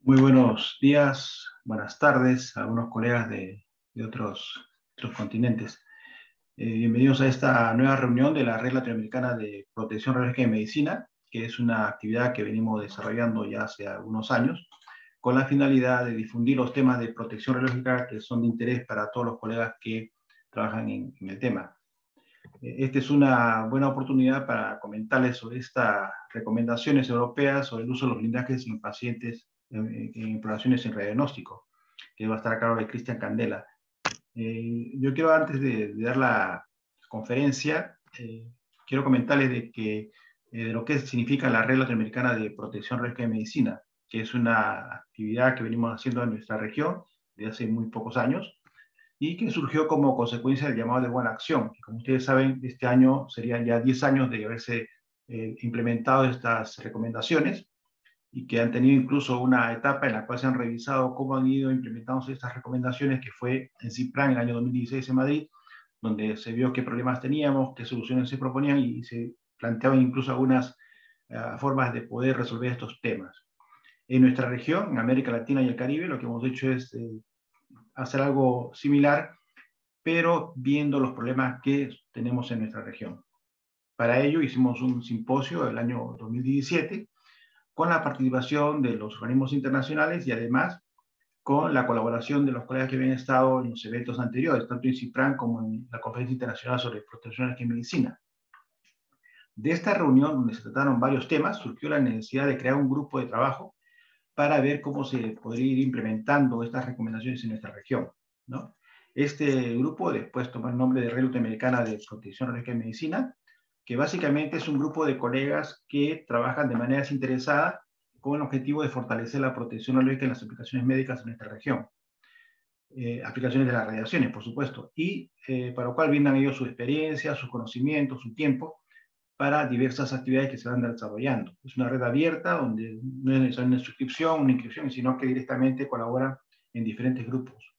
Muy buenos días, buenas tardes a algunos colegas de otros continentes. Bienvenidos a esta nueva reunión de la Red Latinoamericana de Protección Radiológica y Medicina, que es una actividad que venimos desarrollando ya hace algunos años, con la finalidad de difundir los temas de protección radiológica que son de interés para todos los colegas que trabajan en el tema. Esta es una buena oportunidad para comentarles sobre estas recomendaciones europeas sobre el uso de los blindajes en pacientes en exploraciones en radiodiagnóstico, que va a estar a cargo de Cristian Candela. Yo quiero, antes de dar la conferencia, quiero comentarles de lo que significa la Red Latinoamericana de Protección Radiológica y Medicina, que es una actividad que venimos haciendo en nuestra región desde hace muy pocos años, y que surgió como consecuencia del llamado de buena acción, que como ustedes saben, este año serían ya 10 años de haberse implementado estas recomendaciones, y que han tenido incluso una etapa en la cual se han revisado cómo han ido implementándose estas recomendaciones, que fue en CIPRAN en el año 2016 en Madrid, donde se vio qué problemas teníamos, qué soluciones se proponían y se planteaban incluso algunas formas de poder resolver estos temas. En nuestra región, en América Latina y el Caribe, lo que hemos hecho es hacer algo similar, pero viendo los problemas que tenemos en nuestra región. Para ello hicimos un simposio el año 2017 con la participación de los organismos internacionales y además con la colaboración de los colegas que habían estado en los eventos anteriores, tanto en CIPRAN como en la Conferencia Internacional sobre Protección en Medicina. De esta reunión, donde se trataron varios temas, surgió la necesidad de crear un grupo de trabajo para ver cómo se podría ir implementando estas recomendaciones en nuestra región, ¿no? Este grupo después tomó el nombre de Red Latinoamericana de Protección Radiológica y Medicina, que básicamente es un grupo de colegas que trabajan de manera desinteresada con el objetivo de fortalecer la protección radiológica en las aplicaciones médicas en nuestra región. Aplicaciones de las radiaciones, por supuesto, y para lo cual brindan ellos su experiencia, sus conocimientos, su tiempo, para diversas actividades que se van desarrollando. Es una red abierta donde no es necesaria una suscripción, una inscripción, sino que directamente colaboran en diferentes grupos.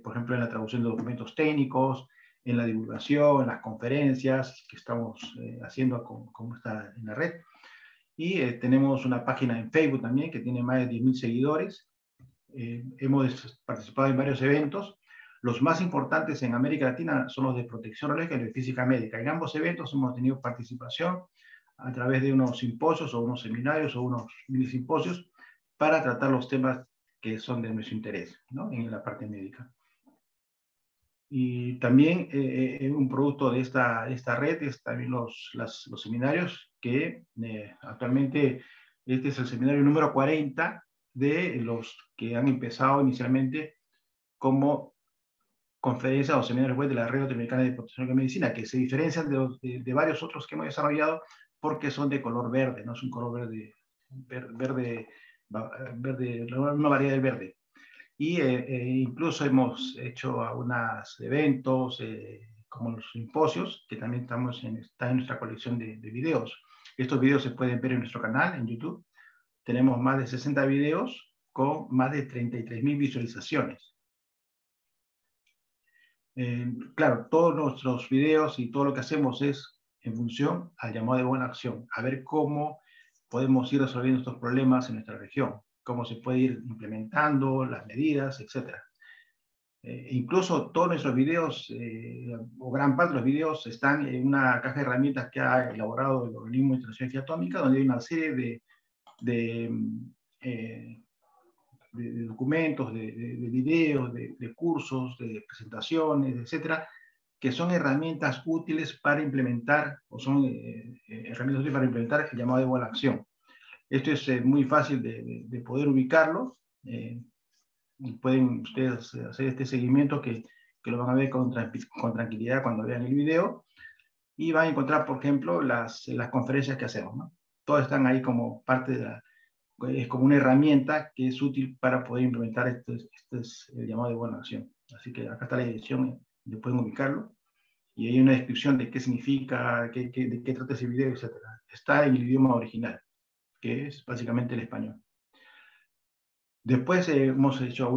Por ejemplo, en la traducción de documentos técnicos, en la divulgación, en las conferencias que estamos haciendo como está en la red. Y tenemos una página en Facebook también que tiene más de 10.000 seguidores. Hemos participado en varios eventos. Los más importantes en América Latina son los de protección radiológica y los de física médica. En ambos eventos hemos tenido participación a través de unos simposios o unos seminarios o unos mini simposios para tratar los temas que son de nuestro interés, ¿no? En la parte médica. Y también un producto de esta red es también los seminarios que actualmente este es el seminario número 40 de los que han empezado inicialmente como conferencias o seminarios web de la Red Latinoamericana de Protección de Medicina, que se diferencian de varios otros que hemos desarrollado porque son de color verde, no es un color verde, una variedad del verde. Y incluso hemos hecho algunos eventos como los simposios, que también está en nuestra colección de videos. Estos videos se pueden ver en nuestro canal, en YouTube. Tenemos más de 60 videos con más de 33.000 visualizaciones. Claro, todos nuestros videos y todo lo que hacemos es en función al llamado de buena acción, a ver cómo podemos ir resolviendo estos problemas en nuestra región, cómo se puede ir implementando las medidas, etc. Incluso todos nuestros videos, o gran parte de los videos, están en una caja de herramientas que ha elaborado el Organismo Internacional de Energía Atómica, donde hay una serie eh, de documentos, de videos, de cursos, de presentaciones, etcétera, que son herramientas útiles para implementar, o son herramientas útiles para implementar el llamado de buena acción. Esto es muy fácil de poder ubicarlo. Pueden ustedes hacer este seguimiento que lo van a ver con tranquilidad cuando vean el video, y van a encontrar, por ejemplo, las conferencias que hacemos, ¿no? Todas están ahí como parte de es como una herramienta que es útil para poder implementar el llamado de buena acción. Así que acá está la dirección, donde pueden ubicarlo, y hay una descripción de qué significa, de qué trata ese video, etc. Está en el idioma original, que es básicamente el español. Después hemos hecho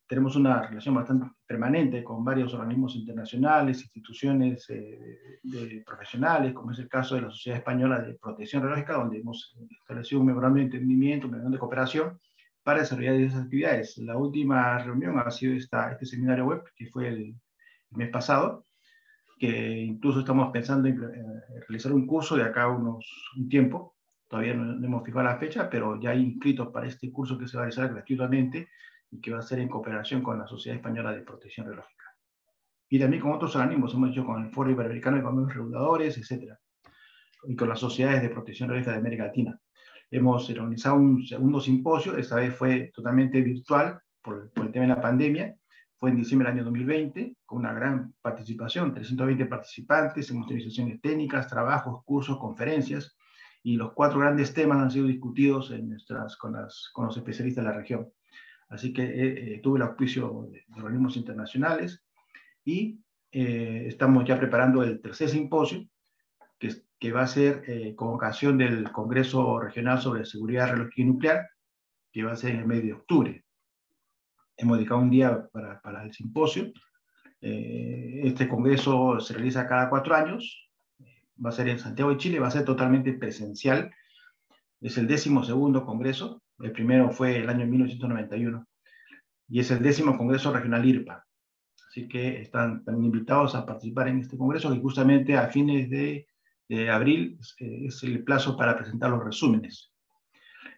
tenemos una relación bastante permanente con varios organismos internacionales, instituciones profesionales, como es el caso de la Sociedad Española de Protección Radiológica, donde hemos establecido un memorando de entendimiento, un memorando de cooperación para desarrollar esas actividades. La última reunión ha sido este seminario web, que fue el mes pasado, que incluso estamos pensando en realizar un curso de acá un tiempo. Todavía no hemos fijado la fecha, pero ya hay inscritos para este curso que se va a realizar gratuitamente y que va a ser en cooperación con la Sociedad Española de Protección Radiológica. Y también con otros organismos, hemos hecho con el Foro Iberoamericano de Consejos Reguladores, etcétera, y con las sociedades de protección radiológica de América Latina. Hemos organizado un segundo simposio, esta vez fue totalmente virtual por el tema de la pandemia. Fue en diciembre del año 2020, con una gran participación, 320 participantes, en utilizaciones técnicas, trabajos, cursos, conferencias, y los 4 grandes temas han sido discutidos con los especialistas de la región. Así que tuve el auspicio de organismos internacionales y estamos ya preparando el tercer simposio, que va a ser con ocasión del Congreso Regional sobre Seguridad Radiológica y Nuclear, que va a ser en el mes de octubre. Hemos dedicado un día para el simposio. Este congreso se realiza cada 4 años, va a ser en Santiago de Chile, va a ser totalmente presencial. Es el 12º congreso, el primero fue el año 1991, y es el 10º Congreso Regional IRPA. Así que están también invitados a participar en este congreso, que justamente a fines de abril es el plazo para presentar los resúmenes.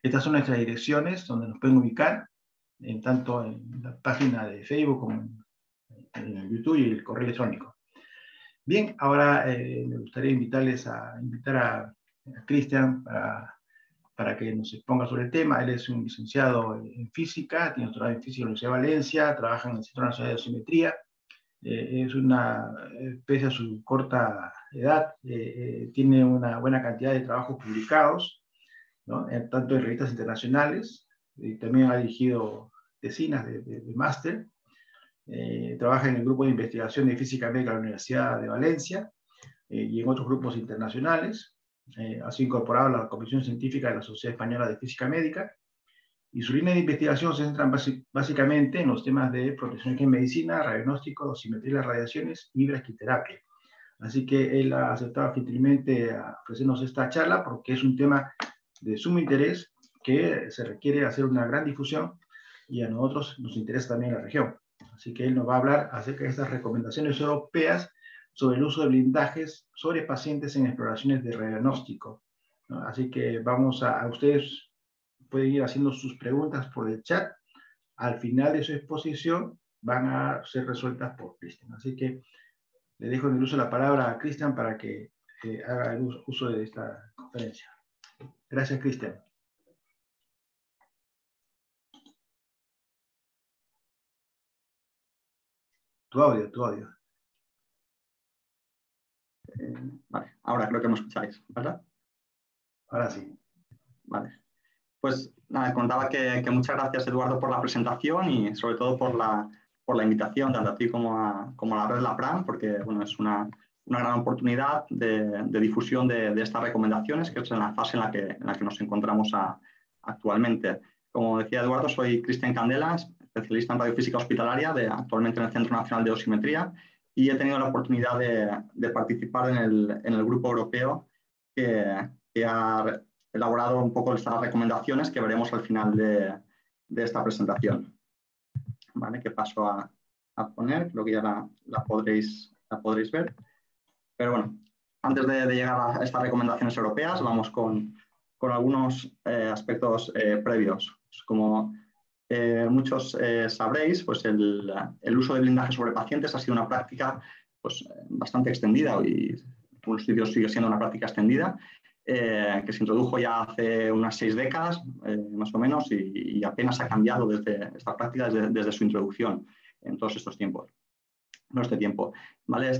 Estas son nuestras direcciones donde nos pueden ubicar, tanto en la página de Facebook como en YouTube y el correo electrónico. Bien, ahora me gustaría invitar a Cristian para que nos exponga sobre el tema. Él es un licenciado en física, tiene doctorado en física en la Universidad de Valencia, trabaja en el Centro Nacional de Dosimetría. Pese a su corta edad, tiene una buena cantidad de trabajos publicados, ¿no? Tanto en revistas internacionales, también ha dirigido tesinas de máster, trabaja en el grupo de investigación de física médica de la Universidad de Valencia y en otros grupos internacionales. Ha sido incorporado a la Comisión Científica de la Sociedad Española de Física Médica, y su línea de investigación se centra básicamente en los temas de protección en medicina, radiodiagnóstico, dosimetría de las radiaciones y braquiterapia. Así que él ha aceptado gentilmente ofrecernos esta charla porque es un tema de sumo interés que se requiere hacer una gran difusión, y a nosotros nos interesa también la región. Así que él nos va a hablar acerca de estas recomendaciones europeas sobre el uso de blindajes sobre pacientes en exploraciones de radiodiagnóstico, ¿no? Así que vamos a ustedes pueden ir haciendo sus preguntas por el chat. Al final de su exposición van a ser resueltas por Cristian. Así que le dejo en el uso la palabra a Cristian para que haga el uso de esta conferencia. Gracias, Cristian. Tu audio. Vale, ahora creo que me escucháis, ¿verdad? Ahora sí. Vale. Pues nada, contaba que muchas gracias, Eduardo, por la presentación y sobre todo por la invitación, tanto a ti como a la red LAPRAM, porque bueno, es una gran oportunidad de difusión de estas recomendaciones, que es en la fase en la que nos encontramos actualmente. Como decía Eduardo, soy Cristian Candela, especialista en radiofísica hospitalaria, actualmente en el Centro Nacional de Dosimetría, y he tenido la oportunidad de participar en el grupo europeo que ha elaborado un poco estas recomendaciones que veremos al final de esta presentación. ¿Vale? Que paso a poner, creo que ya la podréis ver. Pero bueno, antes de llegar a estas recomendaciones europeas, vamos con algunos aspectos previos. Como muchos sabréis, pues el uso de blindaje sobre pacientes ha sido una práctica pues, bastante extendida y en algunos sitios sigue siendo una práctica extendida, que se introdujo ya hace unas 6 décadas, más o menos, y apenas ha cambiado esta práctica desde su introducción en todos estos tiempos. ¿Vale?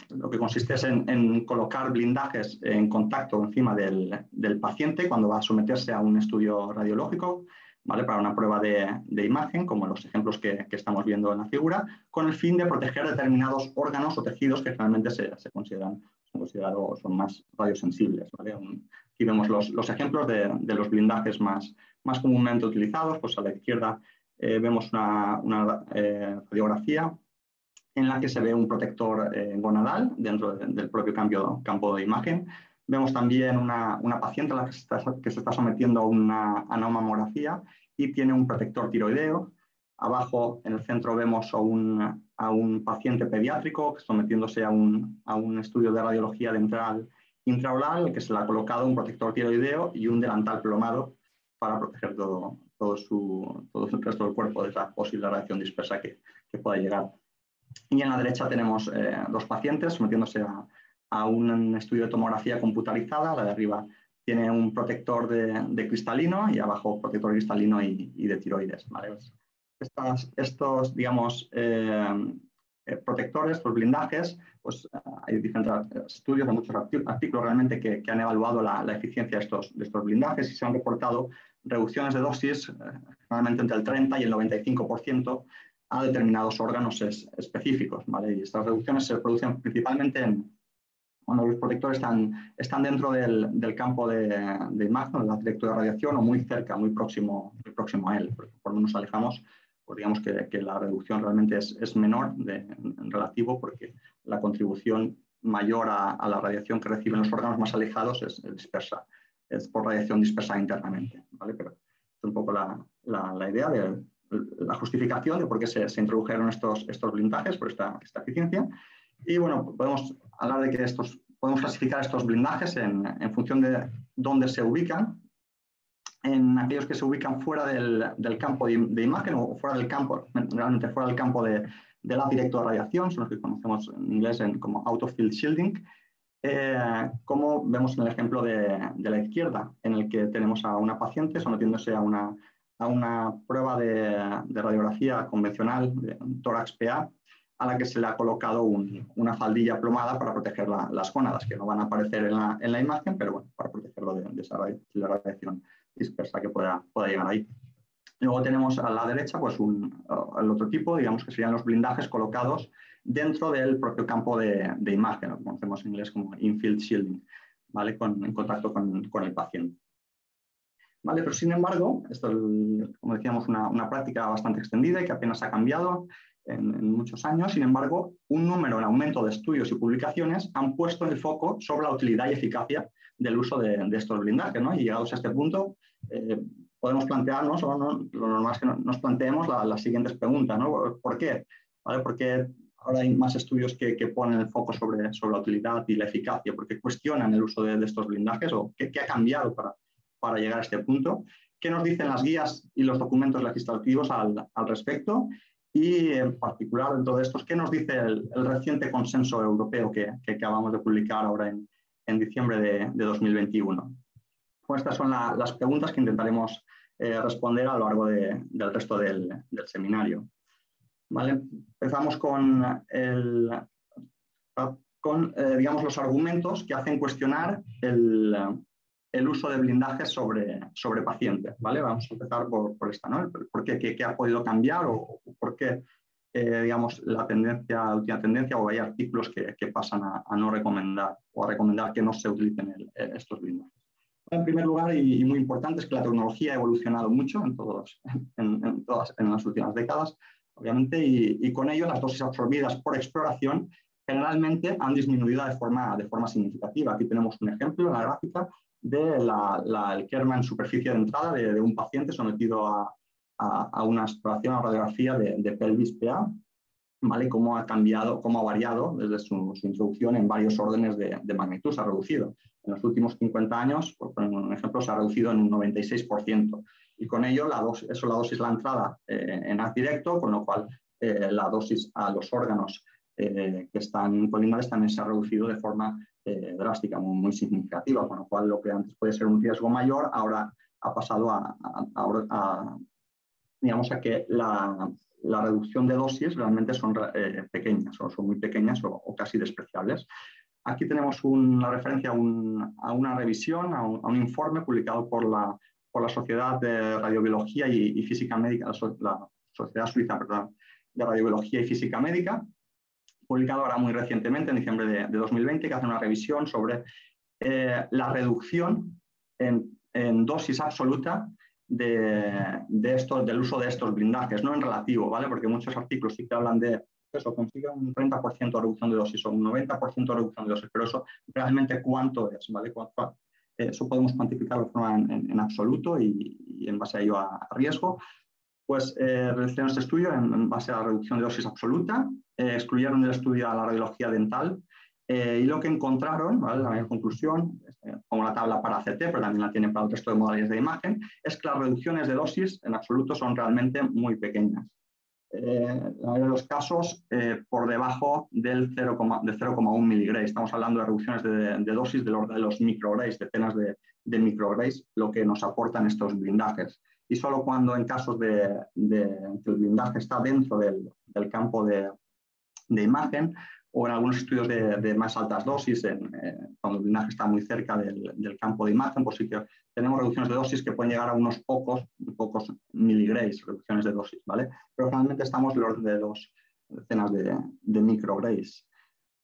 Lo que consiste es en colocar blindajes en contacto encima del paciente cuando va a someterse a un estudio radiológico, ¿vale? Para una prueba de imagen, como los ejemplos que estamos viendo en la figura, con el fin de proteger determinados órganos o tejidos que generalmente son considerados son más radiosensibles, ¿vale? Aquí vemos los ejemplos de los blindajes más comúnmente utilizados. Pues a la izquierda vemos una radiografía en la que se ve un protector gonadal dentro del propio campo de imagen, Vemos también una paciente a la que se está sometiendo a una mamografía y tiene un protector tiroideo. Abajo, en el centro, vemos a un paciente pediátrico sometiéndose a un estudio de radiología dental intraoral, que se le ha colocado un protector tiroideo y un delantal plomado para proteger todo el resto del cuerpo de esa posible radiación dispersa que pueda llegar. Y en la derecha tenemos dos pacientes sometiéndose a un estudio de tomografía computarizada. La de arriba tiene un protector de cristalino y abajo protector cristalino y de tiroides, ¿vale? Estos, digamos, protectores, estos blindajes, pues hay diferentes estudios, hay muchos artículos realmente que han evaluado la eficiencia de estos blindajes y se han reportado reducciones de dosis, generalmente entre el 30 y el 95%, a determinados órganos específicos, ¿vale? Y estas reducciones se producen principalmente cuando los protectores están dentro del campo de imagen, del directo de radiación, o muy cerca, muy próximo a él. Por lo menos alejamos, pues digamos que la reducción realmente es menor en relativo, porque la contribución mayor a la radiación que reciben los órganos más alejados es dispersa, es por radiación dispersa internamente, ¿vale? Pero es un poco la idea de la justificación de por qué se introdujeron estos blindajes, por esta eficiencia. Y bueno, podemos hablar de que podemos clasificar estos blindajes en función de dónde se ubican. En aquellos que se ubican fuera del campo de imagen o fuera del campo, realmente fuera del campo del haz directo de radiación, son los que conocemos en inglés como out of field shielding, como vemos en el ejemplo de la izquierda, en el que tenemos a una paciente sometiéndose a una prueba de radiografía convencional, de tórax PA, a la que se le ha colocado una faldilla plomada para proteger las gónadas, que no van a aparecer en la imagen, pero bueno, para protegerlo de esa radiación dispersa que pueda llegar ahí. Luego tenemos a la derecha pues el otro tipo, digamos que serían los blindajes colocados dentro del propio campo de imagen, lo que conocemos en inglés como in-field shielding, ¿vale? En contacto con el paciente. ¿Vale? Pero sin embargo, esto es, como decíamos, una práctica bastante extendida y que apenas ha cambiado en muchos años. Sin embargo, un número en aumento de estudios y publicaciones han puesto el foco sobre la utilidad y eficacia del uso de estos blindajes, ¿no? Y llegados a este punto, podemos plantearnos, o no, lo normal es que nos planteemos las siguientes preguntas, ¿no? ¿Por qué? ¿Vale? Porque ahora hay más estudios que ponen el foco sobre la utilidad y la eficacia, porque cuestionan el uso de estos blindajes, o qué ha cambiado para llegar a este punto, qué nos dicen las guías y los documentos legislativos al respecto, y en particular dentro de estos, qué nos dice el reciente consenso europeo que acabamos de publicar ahora en diciembre de 2021. Pues estas son las preguntas que intentaremos responder a lo largo del resto del seminario. ¿Vale? Empezamos con digamos, los argumentos que hacen cuestionar el uso de blindajes sobre pacientes, ¿vale? Vamos a empezar por esta, ¿no? ¿Por qué ha podido cambiar o por qué, digamos, la última tendencia, o hay artículos que pasan a no recomendar o a recomendar que no se utilicen estos blindajes? En primer lugar, y muy importante, es que la tecnología ha evolucionado mucho en las últimas décadas, obviamente, y con ello las dosis absorbidas por exploración generalmente han disminuido de forma significativa. Aquí tenemos un ejemplo en la gráfica del kerma en superficie de entrada de un paciente sometido a una exploración o radiografía de pelvis PA, ¿vale? Cómo ha variado desde su introducción en varios órdenes de magnitud, se ha reducido. En los últimos 50 años, por poner un ejemplo, se ha reducido en un 96%. Y con ello, la dosis la entrada en haz directo, con lo cual la dosis a los órganos que están colindantes también se ha reducido de forma drástica, muy significativa, con lo cual lo que antes podía ser un riesgo mayor, ahora ha pasado digamos, a que la reducción de dosis realmente son pequeñas, o son muy pequeñas o casi despreciables. Aquí tenemos una referencia a una revisión, a un informe publicado por la Sociedad de Radiobiología y Física Médica, la Sociedad Suiza, perdón, de Radiobiología y Física Médica, publicado ahora muy recientemente, en diciembre de 2020, que hace una revisión sobre la reducción en dosis absoluta del uso de estos blindajes, no en relativo, ¿vale? Porque muchos artículos sí que hablan de eso consigue un 30% de reducción de dosis o un 90% de reducción de dosis, pero eso realmente cuánto es, ¿vale? Eso podemos cuantificarlo de forma en absoluto y en base a ello a riesgo. Pues realizaron este estudio en base a la reducción de dosis absoluta, excluyeron del estudio a la radiología dental y lo que encontraron, ¿vale? La mayor conclusión, como la tabla para CT, pero también la tienen para el resto de modalidades de imagen, es que las reducciones de dosis en absoluto son realmente muy pequeñas. En la mayoría de los casos por debajo del 0,1 miligrays. Estamos hablando de reducciones de dosis del orden de los micrograys, decenas de micrograys, lo que nos aportan estos blindajes. Y solo cuando en casos de que el blindaje está dentro del campo de imagen o en algunos estudios de más altas dosis, cuando el blindaje está muy cerca del campo de imagen, pues sí que tenemos reducciones de dosis que pueden llegar a unos pocos miligrays, reducciones de dosis, ¿vale? Pero generalmente estamos del orden de decenas de micrograys.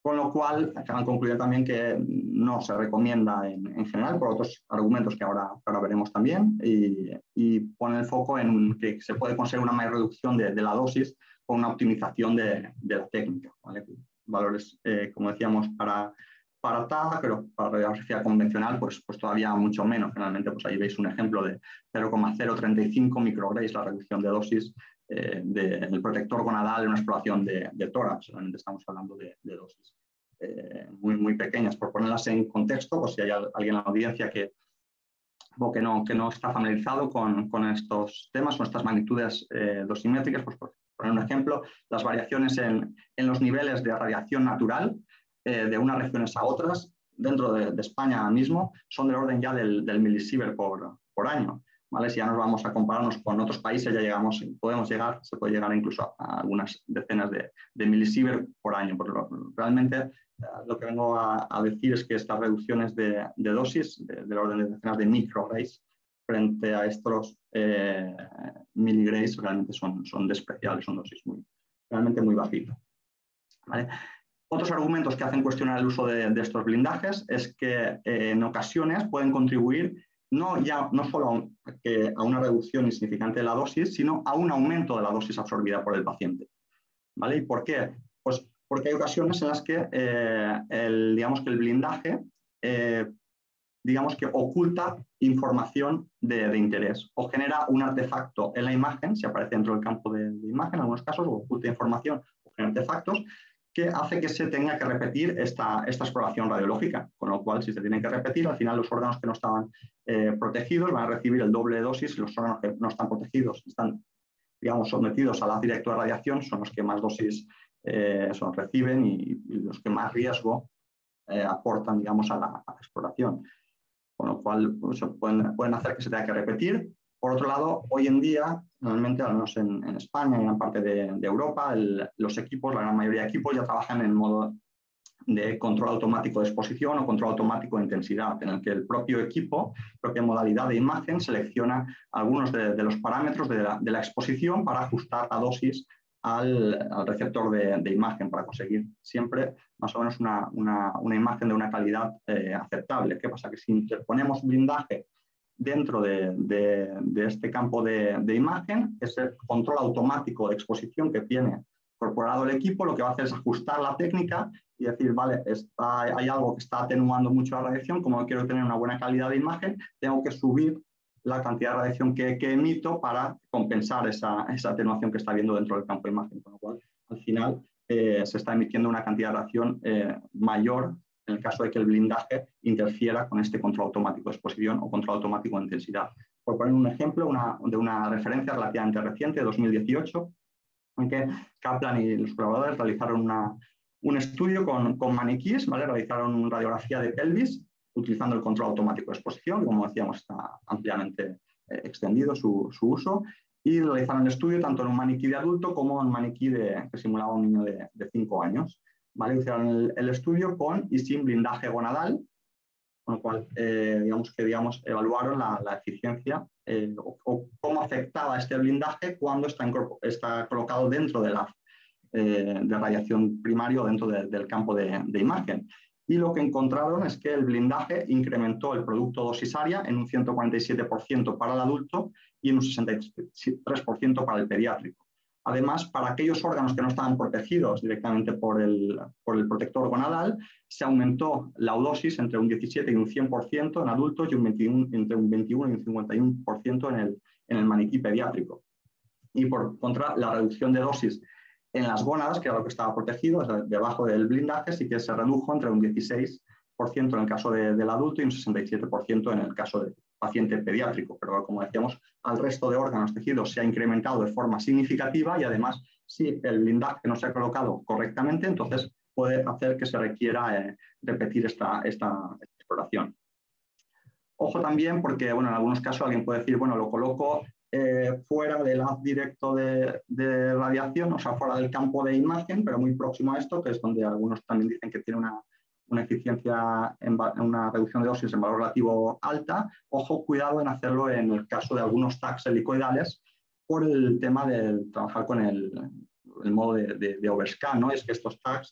Con lo cual, acaban concluyendo también que no se recomienda en general, por otros argumentos que ahora veremos también, y pone el foco en que se puede conseguir una mayor reducción de la dosis con una optimización de la técnica, ¿vale? Valores, como decíamos, para TAC, pero para radiografía convencional, pues todavía mucho menos. Generalmente, pues ahí veis un ejemplo de 0,035 micrograys la reducción de dosis del protector gonadal en una exploración de tórax. Realmente estamos hablando de dosis muy pequeñas. Por ponerlas en contexto, pues si hay alguien en la audiencia que no está familiarizado con estos temas, con estas magnitudes dosimétricas, pues por poner un ejemplo, las variaciones en los niveles de radiación natural de unas regiones a otras, dentro de España mismo, son del orden ya del milisievert por año. ¿Vale? Si ya nos vamos a compararnos con otros países, ya se puede llegar incluso a algunas decenas de milisievert por año. Realmente lo que vengo a decir es que estas reducciones de dosis, del orden de decenas de micrograys, frente a estos miligrays, realmente son despreciables, son dosis realmente muy bajitas. ¿Vale? Otros argumentos que hacen cuestionar el uso de estos blindajes es que en ocasiones pueden contribuir no solo a una reducción insignificante de la dosis, sino a un aumento de la dosis absorbida por el paciente. ¿Vale? ¿Y por qué? Pues porque hay ocasiones en las que digamos que el blindaje digamos que oculta información de interés o genera un artefacto en la imagen, si aparece dentro del campo de imagen en algunos casos, o oculta información o genera artefactos que hace que se tenga que repetir esta exploración radiológica, con lo cual si se tiene que repetir, al final los órganos que no estaban protegidos van a recibir el doble de dosis y los órganos que no están protegidos, están digamos, sometidos al haz directo de radiación, son los que más dosis reciben y los que más riesgo aportan, digamos, a la exploración. Con lo cual, pues, pueden hacer que se tenga que repetir. Por otro lado, hoy en día, normalmente, al menos en España y en gran parte de Europa, los equipos, la gran mayoría de equipos ya trabajan en modo de control automático de exposición o control automático de intensidad, en el que el propio equipo, propia modalidad de imagen, selecciona algunos de los parámetros de la exposición para ajustar la dosis al receptor de imagen, para conseguir siempre más o menos una imagen de una calidad aceptable. ¿Qué pasa? Que si interponemos blindaje dentro de este campo de imagen, ese control automático de exposición que tiene incorporado el equipo, lo que va a hacer es ajustar la técnica y decir, vale, hay algo que está atenuando mucho la radiación, como quiero tener una buena calidad de imagen, tengo que subir la cantidad de radiación que emito para compensar esa atenuación que está habiendo dentro del campo de imagen, con lo cual al final se está emitiendo una cantidad de radiación mayor en el caso de que el blindaje interfiera con este control automático de exposición o control automático de intensidad. Por poner un ejemplo de una referencia relativamente reciente, de 2018, en que Kaplan y los colaboradores realizaron un estudio con maniquíes, ¿vale? Realizaron radiografía de pelvis utilizando el control automático de exposición, que como decíamos está ampliamente extendido su uso, y realizaron el estudio tanto en un maniquí de adulto como en un maniquí que simulaba un niño de 5 años. ¿Vale? Hicieron el estudio con y sin blindaje gonadal, con lo cual evaluaron la eficiencia o cómo afectaba este blindaje cuando está colocado dentro de radiación primaria o dentro del campo de imagen. Y lo que encontraron es que el blindaje incrementó el producto dosis área en un 147% para el adulto y en un 63% para el pediátrico. Además, para aquellos órganos que no estaban protegidos directamente por el protector gonadal, se aumentó la dosis entre un 17 y un 100% en adultos y entre un 21 y un 51% en el maniquí pediátrico. Y por contra, la reducción de dosis en las gónadas, que era lo que estaba protegido, debajo del blindaje, sí que se redujo entre un 16% en el caso del adulto y un 67% en el caso del paciente pediátrico. Pero como decíamos, al resto de órganos tejidos se ha incrementado de forma significativa y además, si el blindaje no se ha colocado correctamente, entonces puede hacer que se requiera repetir esta exploración. Ojo también porque, bueno, en algunos casos alguien puede decir, bueno, lo coloco fuera del haz directo de radiación, o sea, fuera del campo de imagen, pero muy próximo a esto, que es donde algunos también dicen que tiene una eficiencia en una reducción de dosis en valor relativo alta. Ojo, cuidado en hacerlo en el caso de algunos tags helicoidales por el tema de trabajar con el modo de overscan, ¿no? Es que estos tags,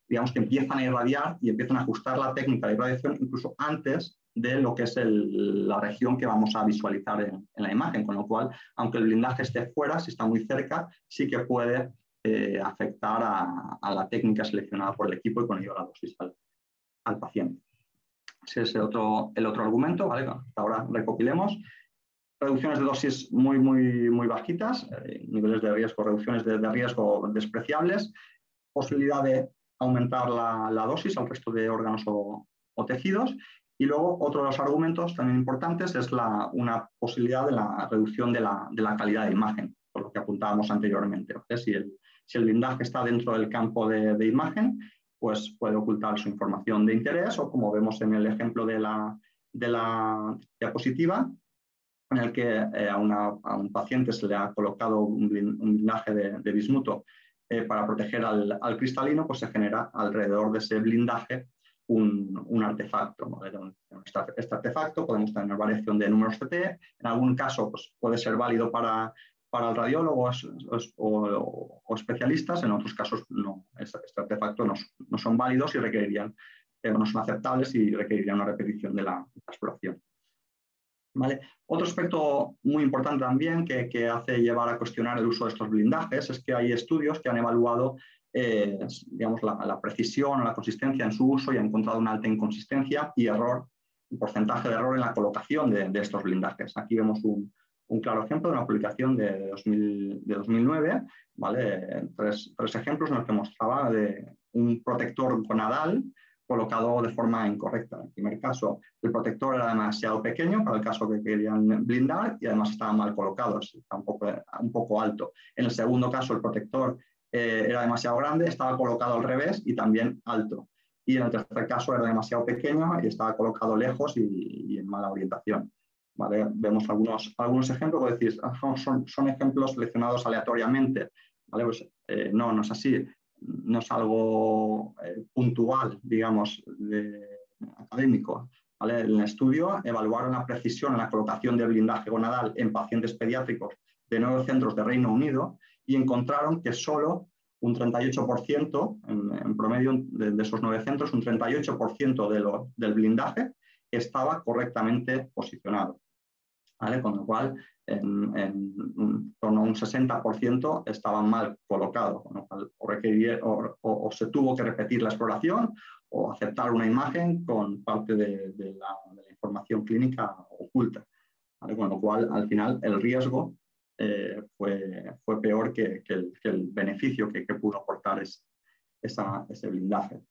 digamos que empiezan a irradiar y empiezan a ajustar la técnica de irradiación incluso antes de lo que es la región que vamos a visualizar en la imagen, con lo cual, aunque el blindaje esté fuera, si está muy cerca, sí que puede afectar a la técnica seleccionada por el equipo y con ello la dosis al paciente. Ese es el otro argumento, ¿vale? Hasta ahora recopilemos. Reducciones de dosis muy bajitas, niveles de riesgo, reducciones de riesgo despreciables, posibilidad de aumentar la dosis al resto de órganos o tejidos. Y luego, otro de los argumentos también importantes es una posibilidad de la reducción de la calidad de imagen, por lo que apuntábamos anteriormente. ¿Okay? Si el blindaje está dentro del campo de imagen, pues puede ocultar su información de interés, o como vemos en el ejemplo de la diapositiva, en el que a un paciente se le ha colocado un blindaje de bismuto para proteger al cristalino, pues se genera alrededor de ese blindaje un artefacto, ¿no? Este artefacto podemos tener variación de números CT, en algún caso pues, puede ser válido para el radiólogo o especialistas, en otros casos no, este artefacto no son válidos y requerirían, no son aceptables y requerirían una repetición de la exploración. ¿Vale? Otro aspecto muy importante también que hace llevar a cuestionar el uso de estos blindajes es que hay estudios que han evaluado digamos, la precisión o la consistencia en su uso y han encontrado una alta inconsistencia y un porcentaje de error en la colocación de estos blindajes. Aquí vemos un claro ejemplo de una publicación de 2009, ¿vale? Tres ejemplos en los que mostraba de un protector gonadal colocado de forma incorrecta. En el primer caso, el protector era demasiado pequeño para el caso que querían blindar y además estaba mal colocado, estaba un poco alto. En el segundo caso, el protector era demasiado grande, estaba colocado al revés y también alto. Y en el tercer caso era demasiado pequeño y estaba colocado lejos y en mala orientación. ¿Vale? Vemos algunos ejemplos, como decís, son ejemplos seleccionados aleatoriamente. ¿Vale? Pues, no es así. No es algo puntual, digamos, académico. ¿Vale? En el estudio evaluaron la precisión en la colocación de blindaje gonadal en pacientes pediátricos de 9 centros de Reino Unido y encontraron que solo un 38%, en promedio de esos 9 centros, un 38% del blindaje estaba correctamente posicionado. ¿Vale? Con lo cual, en torno a un 60% estaban mal colocados, con lo cual o se tuvo que repetir la exploración o aceptar una imagen con parte de la información clínica oculta. ¿Vale? Con lo cual, al final, el riesgo fue peor que el beneficio que pudo aportar ese blindaje.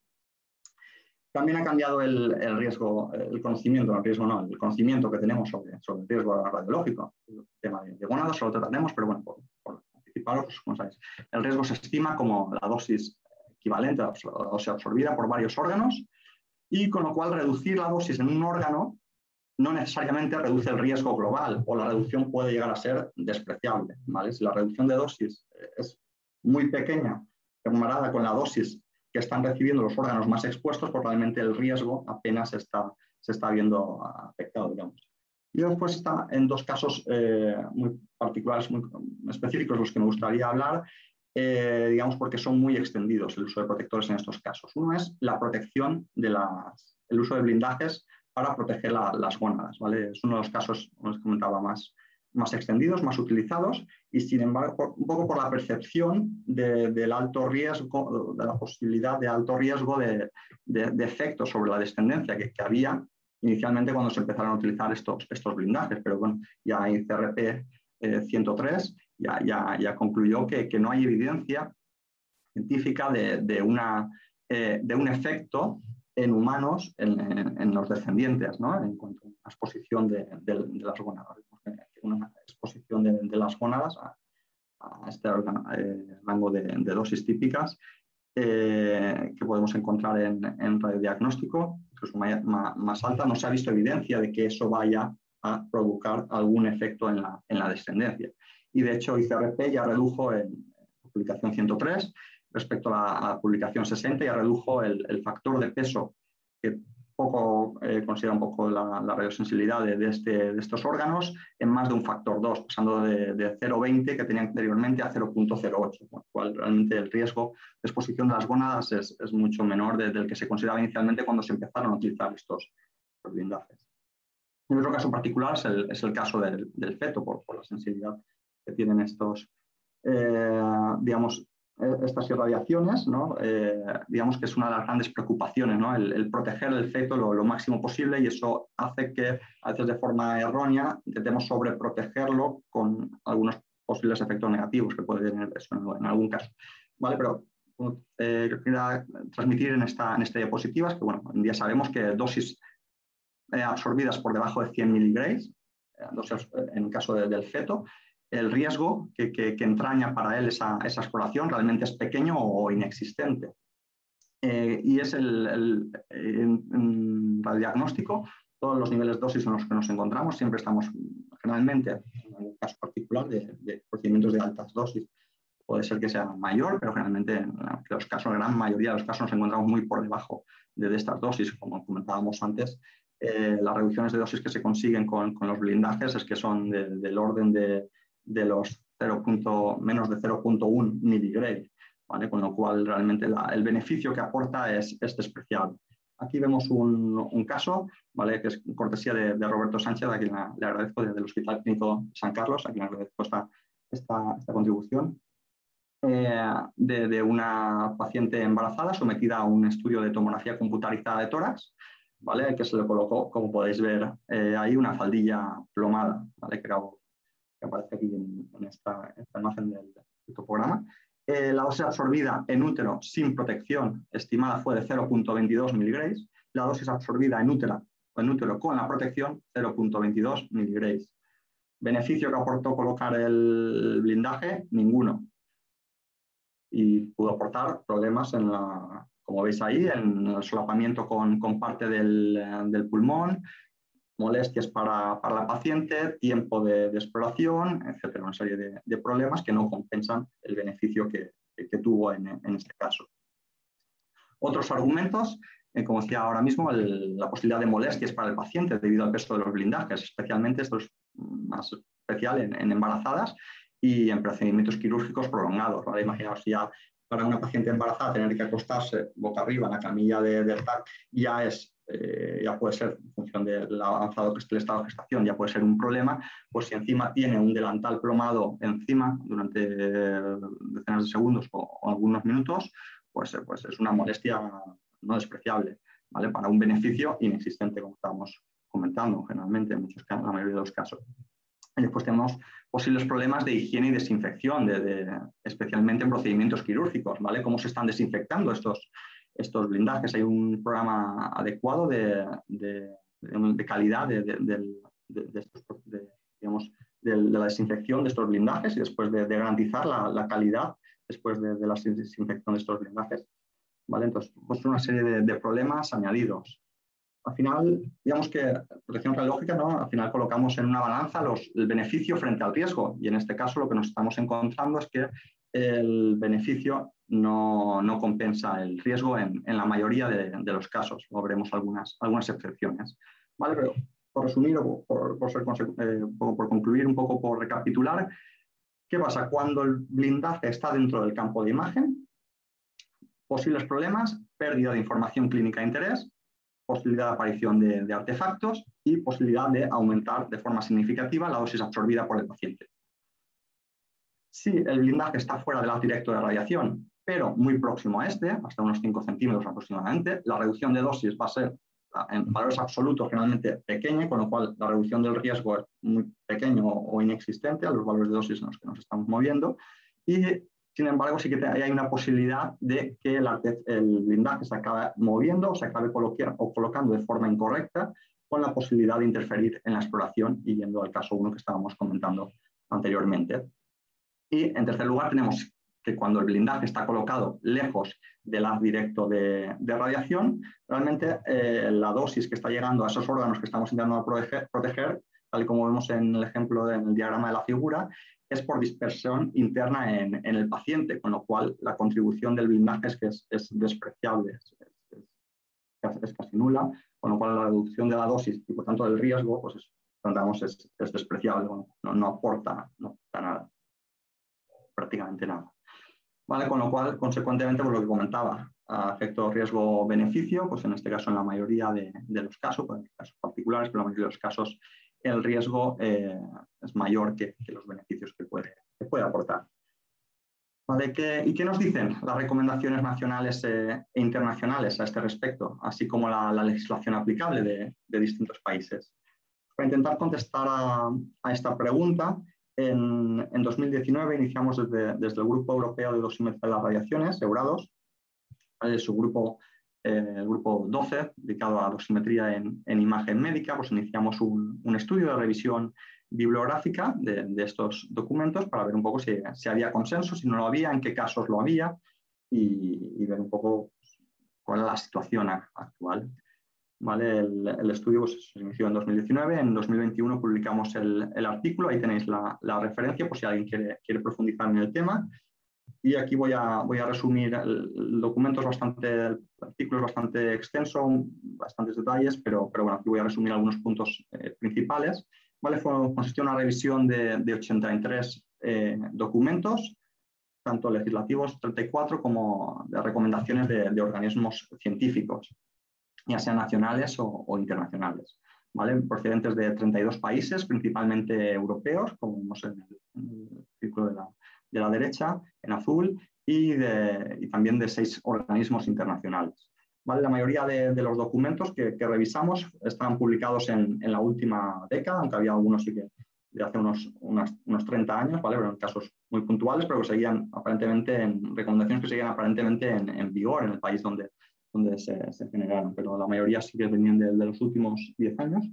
También ha cambiado el riesgo, el conocimiento, el conocimiento que tenemos sobre el riesgo radiológico. El tema de gónadas solo trataremos, pero bueno, por anticiparos, como sabéis, el riesgo se estima como la dosis equivalente a la dosis absorbida por varios órganos y con lo cual reducir la dosis en un órgano no necesariamente reduce el riesgo global o la reducción puede llegar a ser despreciable. ¿Vale? Si la reducción de dosis es muy pequeña comparada con la dosis que están recibiendo los órganos más expuestos, probablemente el riesgo apenas se está viendo afectado, digamos. Y después está en dos casos muy particulares, muy específicos, los que me gustaría hablar, digamos, porque son muy extendidos el uso de protectores en estos casos. Uno es la protección el uso de blindajes para proteger las gónadas, ¿vale? Es uno de los casos, como les comentaba, más más extendidos, más utilizados, y sin embargo, un poco por la percepción del alto riesgo, de la posibilidad de alto riesgo de efectos sobre la descendencia que había inicialmente cuando se empezaron a utilizar estos blindajes. Pero bueno, ya ICRP 103 ya concluyó que no hay evidencia científica de un efecto en humanos en los descendientes, ¿no? En cuanto a la exposición de las gónadas. Una exposición de las gónadas a este rango de dosis típicas que podemos encontrar en radiodiagnóstico, incluso más alta. No se ha visto evidencia de que eso vaya a provocar algún efecto en la descendencia. Y de hecho ICRP ya redujo en publicación 103 respecto a la publicación 60, ya redujo el factor de peso, que considera un poco la radiosensibilidad de estos órganos, en más de un factor 2, pasando de 0,20 que tenía anteriormente a 0,08, con lo cual realmente el riesgo de exposición de las gónadas es mucho menor del que se consideraba inicialmente cuando se empezaron a utilizar estos blindajes. En otro caso particular es el caso del feto, por la sensibilidad que tienen estos, estas irradiaciones, ¿no? Digamos que es una de las grandes preocupaciones, ¿no? El proteger el feto lo máximo posible, y eso hace que a veces de forma errónea intentemos sobreprotegerlo con algunos posibles efectos negativos que puede tener eso en algún caso. ¿Vale? Pero yo quería transmitir en esta diapositiva es que, bueno, hoy en día sabemos que dosis absorbidas por debajo de 100 miligrays, en el caso del feto, el riesgo que entraña para él esa exploración realmente es pequeño o inexistente. Y es en radiodiagnóstico, todos los niveles de dosis en los que nos encontramos, siempre estamos generalmente, en algún caso particular, de procedimientos de altas dosis. Puede ser que sea mayor, pero generalmente en los casos, la gran mayoría de los casos nos encontramos muy por debajo de estas dosis. Como comentábamos antes, las reducciones de dosis que se consiguen con los blindajes es que son del orden de los menos de 0,1 miligray, ¿vale? Con lo cual realmente el beneficio que aporta es despreciable. Aquí vemos un caso, ¿vale? Que es cortesía de Roberto Sánchez, a quien le agradezco, desde el Hospital Clínico San Carlos, a quien le agradezco esta contribución, de una paciente embarazada sometida a un estudio de tomografía computarizada de tórax, ¿vale? Que se le colocó, como podéis ver ahí, una faldilla plomada, ¿vale? Que aparece aquí en esta imagen del topograma. La dosis absorbida en útero sin protección estimada fue de 0,22 miligrays. La dosis absorbida en útero con la protección, 0,22 miligrays. Beneficio que aportó colocar el blindaje, ninguno. Y pudo aportar problemas como veis ahí, en el solapamiento con parte del pulmón, molestias para la paciente, tiempo de exploración, etcétera, una serie de problemas que no compensan el beneficio que tuvo en este caso. Otros argumentos, como decía ahora mismo, la posibilidad de molestias para el paciente debido al peso de los blindajes, especialmente esto es más especial en embarazadas y en procedimientos quirúrgicos prolongados, ¿vale? Imaginaos ya para una paciente embarazada tener que acostarse boca arriba en la camilla del TAC ya puede ser, en función del avanzado que esté el estado de gestación, ya puede ser un problema. Pues si encima tiene un delantal plomado encima durante decenas de segundos o algunos minutos, pues es una molestia no despreciable, ¿vale? Para un beneficio inexistente, como estábamos comentando generalmente, en muchos casos, la mayoría de los casos. Y después tenemos posibles problemas de higiene y desinfección, especialmente en procedimientos quirúrgicos, ¿vale? Cómo se están desinfectando estos blindajes. Hay un programa adecuado de calidad de la desinfección de estos blindajes y después de garantizar la calidad después de la desinfección de estos blindajes, ¿vale? Entonces, pues una serie de problemas añadidos. Al final, digamos que protección radiológica, ¿no? Al final colocamos en una balanza el beneficio frente al riesgo, y en este caso lo que nos estamos encontrando es que el beneficio no compensa el riesgo en la mayoría de los casos. Luego veremos algunas excepciones, ¿vale? Pero por resumir o por concluir un poco, por recapitular, ¿qué pasa cuando el blindaje está dentro del campo de imagen? Posibles problemas: pérdida de información clínica de interés, posibilidad de aparición de artefactos y posibilidad de aumentar de forma significativa la dosis absorbida por el paciente. Si el blindaje está fuera del haz directo de radiación, pero muy próximo a este, hasta unos 5 centímetros aproximadamente, la reducción de dosis va a ser en valores absolutos generalmente pequeña, con lo cual la reducción del riesgo es muy pequeño o inexistente a los valores de dosis en los que nos estamos moviendo. Y, sin embargo, sí que hay una posibilidad de que el blindaje se acabe moviendo o se acabe colocando de forma incorrecta, con la posibilidad de interferir en la exploración y yendo al caso 1 que estábamos comentando anteriormente. Y, en tercer lugar, tenemos que cuando el blindaje está colocado lejos del haz directo de radiación, realmente la dosis que está llegando a esos órganos que estamos intentando proteger, tal y como vemos en el ejemplo, en el diagrama de la figura, es por dispersión interna en el paciente, con lo cual la contribución del blindaje es despreciable, es casi nula, con lo cual la reducción de la dosis y por tanto del riesgo pues es despreciable, no aporta nada, prácticamente nada. ¿Vale? Con lo cual, consecuentemente, por lo que comentaba, a efecto riesgo-beneficio, pues en este caso, en la mayoría de los casos, en casos particulares, pero en la mayoría de los casos, el riesgo es mayor que los beneficios que puede aportar. ¿Vale? ¿Y qué nos dicen las recomendaciones nacionales e internacionales a este respecto, así como la legislación aplicable de distintos países? Para intentar contestar a esta pregunta, en 2019 iniciamos desde el Grupo Europeo de Dosimetría de las Radiaciones, EURADOS, el subgrupo, el grupo 12, dedicado a dosimetría en imagen médica, pues iniciamos un estudio de revisión bibliográfica de estos documentos para ver un poco si había consenso, si no lo había, en qué casos lo había y ver un poco cuál es la situación actual. ¿Vale? El estudio pues, se inició en 2019, en 2021 publicamos el artículo, ahí tenéis la referencia por si alguien quiere profundizar en el tema. Y aquí voy a resumir, el documento el artículo es bastante extenso, bastantes detalles, pero bueno, aquí voy a resumir algunos puntos principales. ¿Vale? Consistió en una revisión de 83 documentos, tanto legislativos 34 como de recomendaciones de organismos científicos, ya sean nacionales o internacionales, ¿vale? Procedentes de 32 países, principalmente europeos, como vemos en el círculo de la derecha, en azul, y también de 6 organismos internacionales. ¿Vale? La mayoría de los documentos que revisamos están publicados en la última década, aunque había algunos sí que de hace unos 30 años, ¿vale? Pero en casos muy puntuales, pero que seguían aparentemente recomendaciones que seguían aparentemente en vigor en el país donde se generaron, pero la mayoría sí que venían de los últimos 10 años.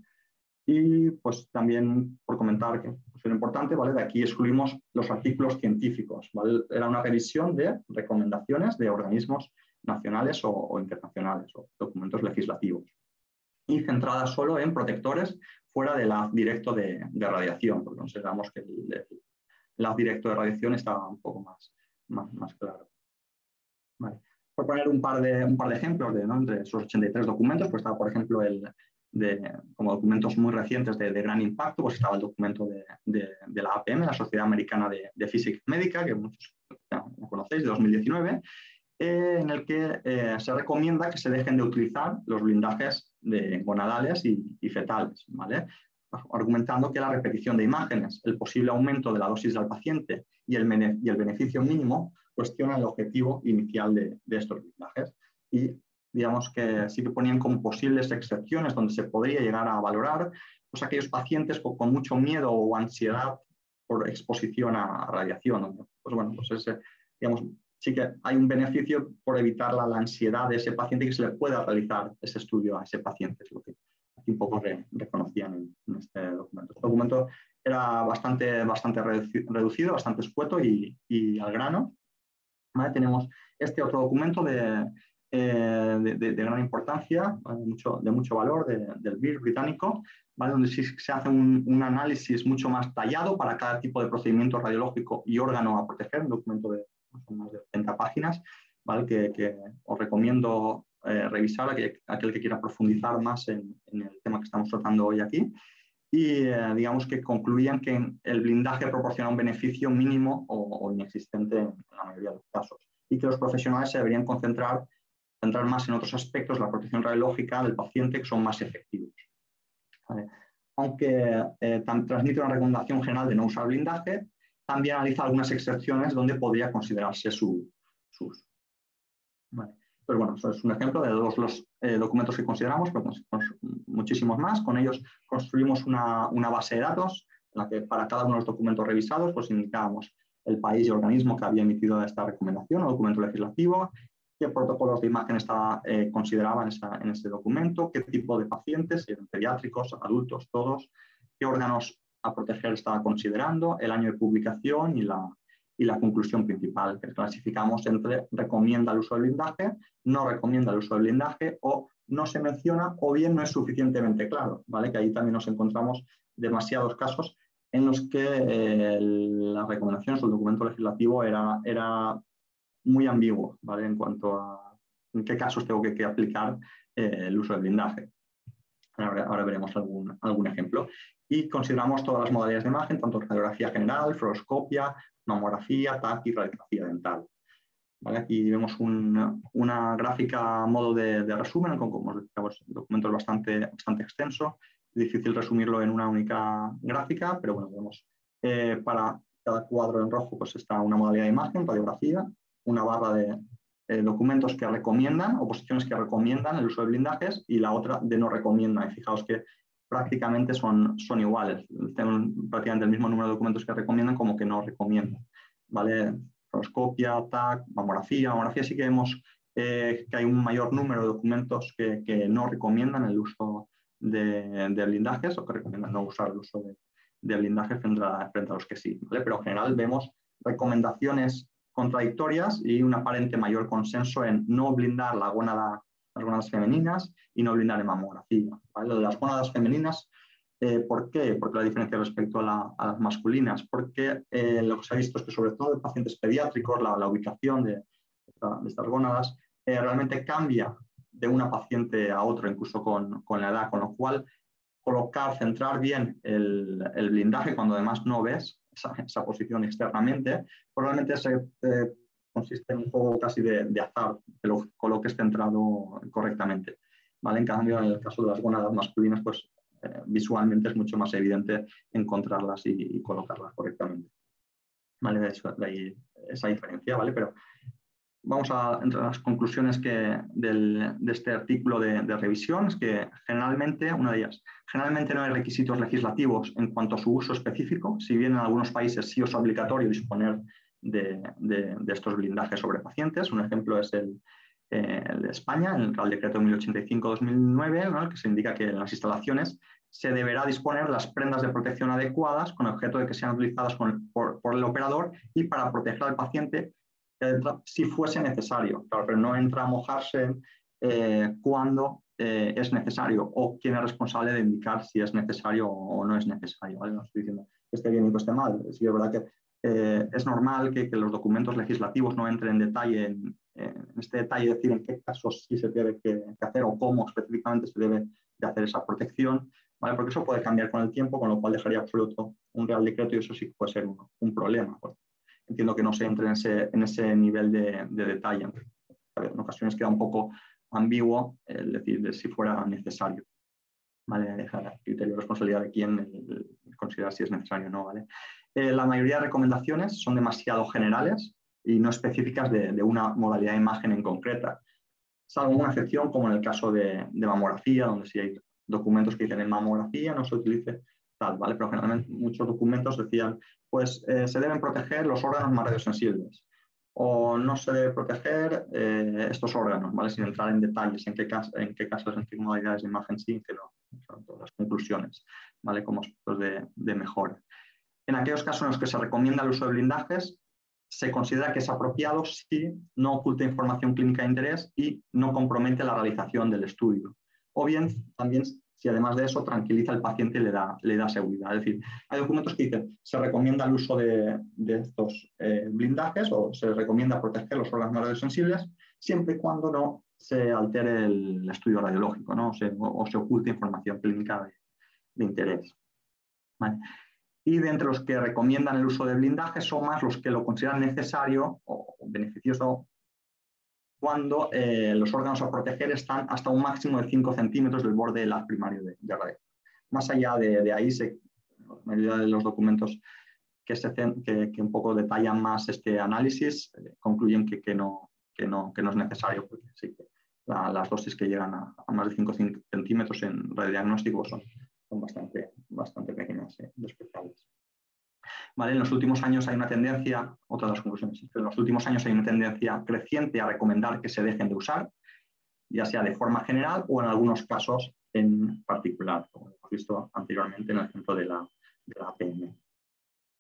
Y pues también por comentar que es importante, ¿vale? De aquí excluimos los artículos científicos, ¿vale? Era una revisión de recomendaciones de organismos nacionales o internacionales o documentos legislativos y centrada solo en protectores fuera del haz directo de radiación, porque consideramos que el haz directo de radiación estaba un poco más claro. Vale. Por poner un par de ejemplos entre esos 83 documentos, pues estaba, por ejemplo, como documentos muy recientes de gran impacto, pues estaba el documento de la APM, la Sociedad Americana de Física Médica, que muchos ya conocéis, de 2019, en el que se recomienda que se dejen de utilizar los blindajes gonadales y fetales, ¿vale? Argumentando que la repetición de imágenes, el posible aumento de la dosis del paciente y el beneficio mínimo cuestiona el objetivo inicial de estos blindajes. Y digamos que sí que ponían como posibles excepciones donde se podría llegar a valorar pues, aquellos pacientes con mucho miedo o ansiedad por exposición a radiación, ¿no? Pues bueno, pues digamos, sí que hay un beneficio por evitar la ansiedad de ese paciente y que se le pueda realizar ese estudio a ese paciente, es lo que aquí un poco reconocían en este documento. Este documento era bastante reducido, bastante escueto y al grano. ¿Vale? Tenemos este otro documento de gran importancia, ¿vale? de mucho valor, del BIR británico, ¿vale? Donde sí se hace un análisis mucho más tallado para cada tipo de procedimiento radiológico y órgano a proteger, un documento de más de 30 páginas, ¿vale? que os recomiendo revisar a aquel que quiera profundizar más en el tema que estamos tratando hoy aquí. Y digamos que concluían que el blindaje proporciona un beneficio mínimo o inexistente en la mayoría de los casos y que los profesionales se deberían concentrar centrar más en otros aspectos de la protección radiológica del paciente que son más efectivos. ¿Vale? Aunque transmite una recomendación general de no usar blindaje, también analiza algunas excepciones donde podría considerarse su uso. Vale. Pues bueno, eso es un ejemplo de todos los documentos que consideramos, pero muchísimos más. Con ellos construimos una base de datos en la que para cada uno de los documentos revisados pues indicábamos el país y organismo que había emitido esta recomendación o documento legislativo, qué protocolos de imagen consideraba en ese documento, qué tipo de pacientes, si eran pediátricos, adultos, todos, qué órganos a proteger estaba considerando, el año de publicación y la conclusión principal, que clasificamos entre recomienda el uso del blindaje, no recomienda el uso del blindaje o no se menciona o bien no es suficientemente claro, ¿vale? Que ahí también nos encontramos demasiados casos en los que las recomendaciones o el documento legislativo era muy ambiguo, ¿vale? En cuanto a en qué casos tengo que aplicar el uso del blindaje. Ahora veremos algún ejemplo. Y consideramos todas las modalidades de imagen, tanto radiografía general, fluoroscopia, mamografía, TAC y radiografía dental. ¿Vale? Aquí vemos una gráfica a modo de resumen, como os decía, pues, el documento es bastante extenso, es difícil resumirlo en una única gráfica, pero bueno, vemos para cada cuadro en rojo pues está una modalidad de imagen, radiografía, una barra de documentos que recomiendan o posiciones que recomiendan el uso de blindajes y la otra de no recomienda. Y fijaos que prácticamente son iguales, tienen prácticamente el mismo número de documentos que recomiendan como que no recomiendan. ¿Vale? Fluoroscopia, TAC, mamografía. Mamografía sí que vemos que hay un mayor número de documentos que no recomiendan el uso de blindajes o que recomiendan no usar el uso de blindajes frente a los que sí. ¿Vale? Pero en general vemos recomendaciones contradictorias y un aparente mayor consenso en no blindar las gónadas femeninas y no blindar en mamografía. ¿Vale? Lo de las gónadas femeninas, ¿por qué? Porque la diferencia respecto a las masculinas, porque lo que se ha visto es que sobre todo en pacientes pediátricos la ubicación de estas gónadas realmente cambia de una paciente a otra, incluso con la edad, con lo cual centrar bien el blindaje cuando además no ves esa posición externamente, probablemente consiste en un juego casi de azar, que lo coloques centrado correctamente. ¿Vale? En cambio, en el caso de las gónadas masculinas, pues visualmente es mucho más evidente encontrarlas y colocarlas correctamente. ¿Vale? De ahí esa diferencia, ¿vale? Pero vamos entre las conclusiones de este artículo de revisión, es que generalmente, una de ellas, generalmente no hay requisitos legislativos en cuanto a su uso específico, si bien en algunos países sí es obligatorio disponer de estos blindajes sobre pacientes. Un ejemplo es el de España, el Real Decreto 1085-2009, ¿no? Que se indica que en las instalaciones se deberá disponer las prendas de protección adecuadas con objeto de que sean utilizadas por el operador y para proteger al paciente si fuese necesario. Claro, pero no entra a mojarse cuando es necesario o quién es responsable de indicar si es necesario o no es necesario. ¿Vale? No estoy diciendo que esté bien y que esté mal. Sí, es verdad que es normal que los documentos legislativos no entren en detalle en este detalle, decir en qué casos sí se tiene que hacer o cómo específicamente se debe de hacer esa protección, ¿vale? Porque eso puede cambiar con el tiempo, con lo cual dejaría absoluto un real decreto y eso sí puede ser un problema. Pues entiendo que no se entre en ese nivel de detalle. En ocasiones queda un poco ambiguo el decir si fuera necesario. ¿Vale? Dejar a criterio de responsabilidad de quién considerar si es necesario o no. ¿Vale? La mayoría de recomendaciones son demasiado generales y no específicas de una modalidad de imagen en concreta. Salvo una excepción, como en el caso de mamografía, donde si hay documentos que dicen en mamografía no se utilice tal, ¿vale? Pero generalmente muchos documentos decían, pues se deben proteger los órganos más radiosensibles o no se debe proteger estos órganos, ¿vale? Sin entrar en detalles en qué casos, en qué modalidades de imagen sí, que no, son todas las conclusiones, ¿vale? Como aspectos de mejora. En aquellos casos en los que se recomienda el uso de blindajes, se considera que es apropiado si no oculta información clínica de interés y no compromete la realización del estudio. O bien, también, si además de eso tranquiliza al paciente y le da seguridad. Es decir, hay documentos que dicen se recomienda el uso de estos blindajes o se recomienda proteger los órganos radiosensibles siempre y cuando no se altere el estudio radiológico, ¿no? o se oculte información clínica de interés. ¿Vale? Y de entre los que recomiendan el uso de blindaje son más los que lo consideran necesario o beneficioso cuando los órganos a proteger están hasta un máximo de 5 centímetros del borde del haz primario de radiación. Más allá de ahí, la mayoría de los documentos que un poco detallan más este análisis concluyen que no es necesario, porque sí que las dosis que llegan a más de 5 centímetros en radiodiagnóstico son bastante pequeñas y especiales. ¿Vale? En los últimos años hay una tendencia, otra de las conclusiones, en los últimos años hay una tendencia creciente a recomendar que se dejen de usar, ya sea de forma general o en algunos casos en particular, como hemos visto anteriormente en el ejemplo de la APM.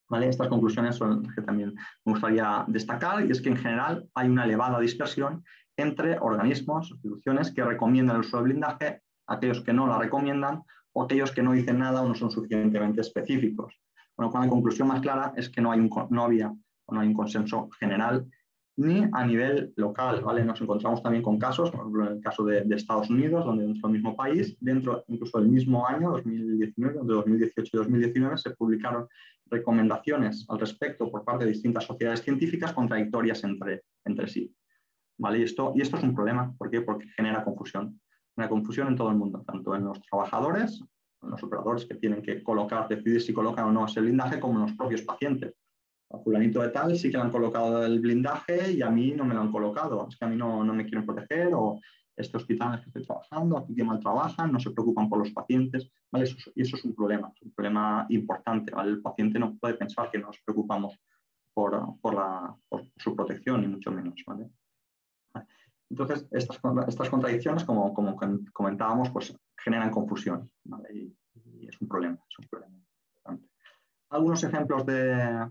¿Vale? Estas conclusiones son las que también me gustaría destacar, y es que en general hay una elevada dispersión entre organismos, instituciones que recomiendan el uso de blindaje, aquellos que no la recomiendan o aquellos que no dicen nada o no son suficientemente específicos. Bueno, la conclusión más clara es que no hay un consenso general ni a nivel local, ¿vale? Nos encontramos también con casos, por ejemplo, en el caso de Estados Unidos, donde dentro del mismo país, dentro incluso del mismo año, 2019, de 2018 y 2019, se publicaron recomendaciones al respecto por parte de distintas sociedades científicas contradictorias entre sí, ¿vale? Y esto es un problema. ¿Por qué? Porque genera confusión en todo el mundo, tanto en los trabajadores, en los operadores que tienen que decidir si colocan o no ese blindaje, como en los propios pacientes. A fulanito de tal sí que le han colocado el blindaje y a mí no me lo han colocado. Es que a mí no me quieren proteger, o este hospital en el que estoy trabajando, aquí que mal trabajan, no se preocupan por los pacientes, ¿vale? Y eso es un problema importante, ¿vale? El paciente no puede pensar que nos preocupamos por su protección, ni mucho menos, ¿vale? Entonces, estas contradicciones, como comentábamos, pues generan confusión, ¿vale? Y es un problema importante. Algunos ejemplos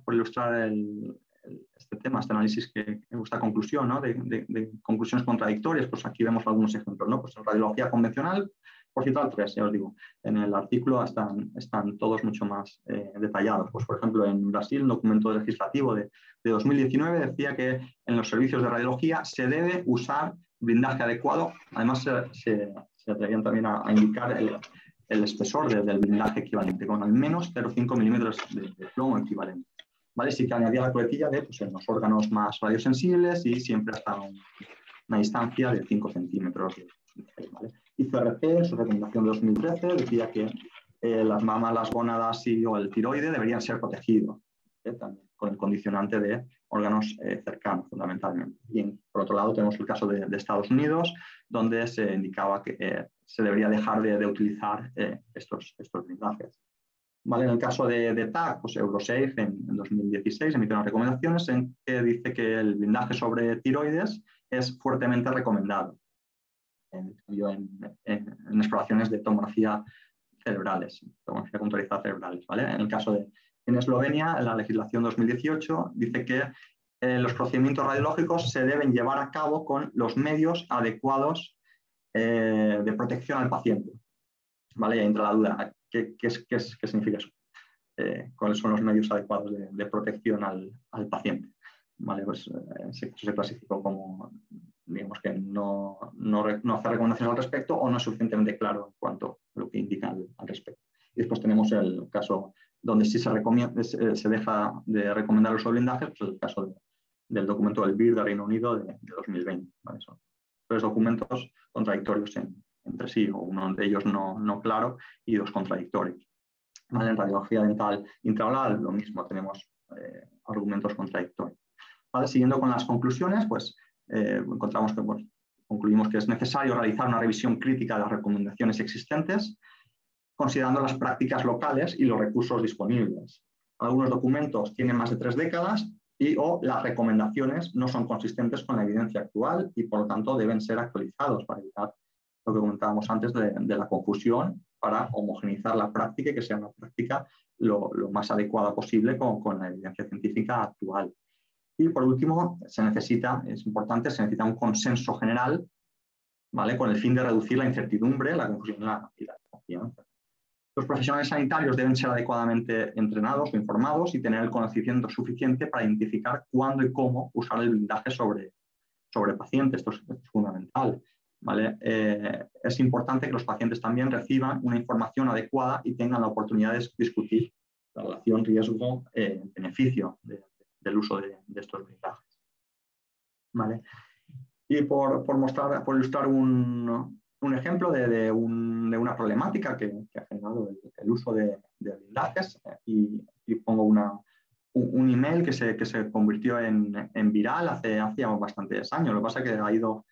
por ilustrar este tema, este análisis, que esta conclusión, ¿no? de conclusiones contradictorias. Pues aquí vemos algunos ejemplos, ¿no? Pues en radiología convencional, por citar 3, ya os digo, en el artículo están todos mucho más detallados. Pues, por ejemplo, en Brasil, un documento legislativo de 2019 decía que en los servicios de radiología se debe usar blindaje adecuado. Además, se atrevían también a indicar el espesor del blindaje equivalente, con al menos 0,5 milímetros de plomo equivalente. ¿Vale? Sí que añadía la coletilla de en los órganos más radiosensibles y siempre hasta una distancia de 5 centímetros. ¿Vale? Y CRC, en su recomendación de 2013, decía que las mamas, las gónadas o el tiroide deberían ser protegidos, también con el condicionante de órganos cercanos, fundamentalmente. Y por otro lado tenemos el caso de Estados Unidos, donde se indicaba que se debería dejar de utilizar estos blindajes. ¿Vale? En el caso de TAC, pues Eurosafe en 2016 emitió unas recomendaciones en que dice que el blindaje sobre tiroides es fuertemente recomendado en exploraciones de tomografía cerebrales, tomografía computarizada cerebrales. ¿Vale? En el caso en Eslovenia, en la legislación 2018, dice que los procedimientos radiológicos se deben llevar a cabo con los medios adecuados de protección al paciente. ¿Vale? Y ahí entra la duda, ¿qué significa eso? ¿Cuáles son los medios adecuados de protección al paciente? ¿Vale? Pues se clasificó como, digamos, que no hace recomendaciones al respecto, o no es suficientemente claro en cuanto a lo que indica al respecto. Y después tenemos el caso donde sí se deja de recomendar los blindajes, pues el caso del documento del BIR de Reino Unido de 2020. ¿Vale? Son 3 documentos contradictorios entre sí, o uno de ellos no claro y 2 contradictorios. ¿Vale? En radiología dental intraoral lo mismo, tenemos argumentos contradictorios. ¿Vale? Siguiendo con las conclusiones, pues concluimos que es necesario realizar una revisión crítica de las recomendaciones existentes, considerando las prácticas locales y los recursos disponibles. Algunos documentos tienen más de 3 décadas o las recomendaciones no son consistentes con la evidencia actual y, por lo tanto, deben ser actualizados para evitar lo que comentábamos antes de la confusión, para homogeneizar la práctica y que sea una práctica lo más adecuada posible con la evidencia científica actual. Y, por último, se necesita un consenso general, ¿vale? Con el fin de reducir la incertidumbre, la confusión y la confianza. Los profesionales sanitarios deben ser adecuadamente entrenados o informados y tener el conocimiento suficiente para identificar cuándo y cómo usar el blindaje sobre pacientes. Esto es fundamental. ¿Vale? Es importante que los pacientes también reciban una información adecuada y tengan la oportunidad de discutir la relación riesgo-beneficio del uso de estos blindajes. ¿Vale? Y por ilustrar un ejemplo de una problemática que ha generado el uso de blindajes, y pongo un email que se convirtió en viral hace ya bastantes años. Lo que pasa es que ha ido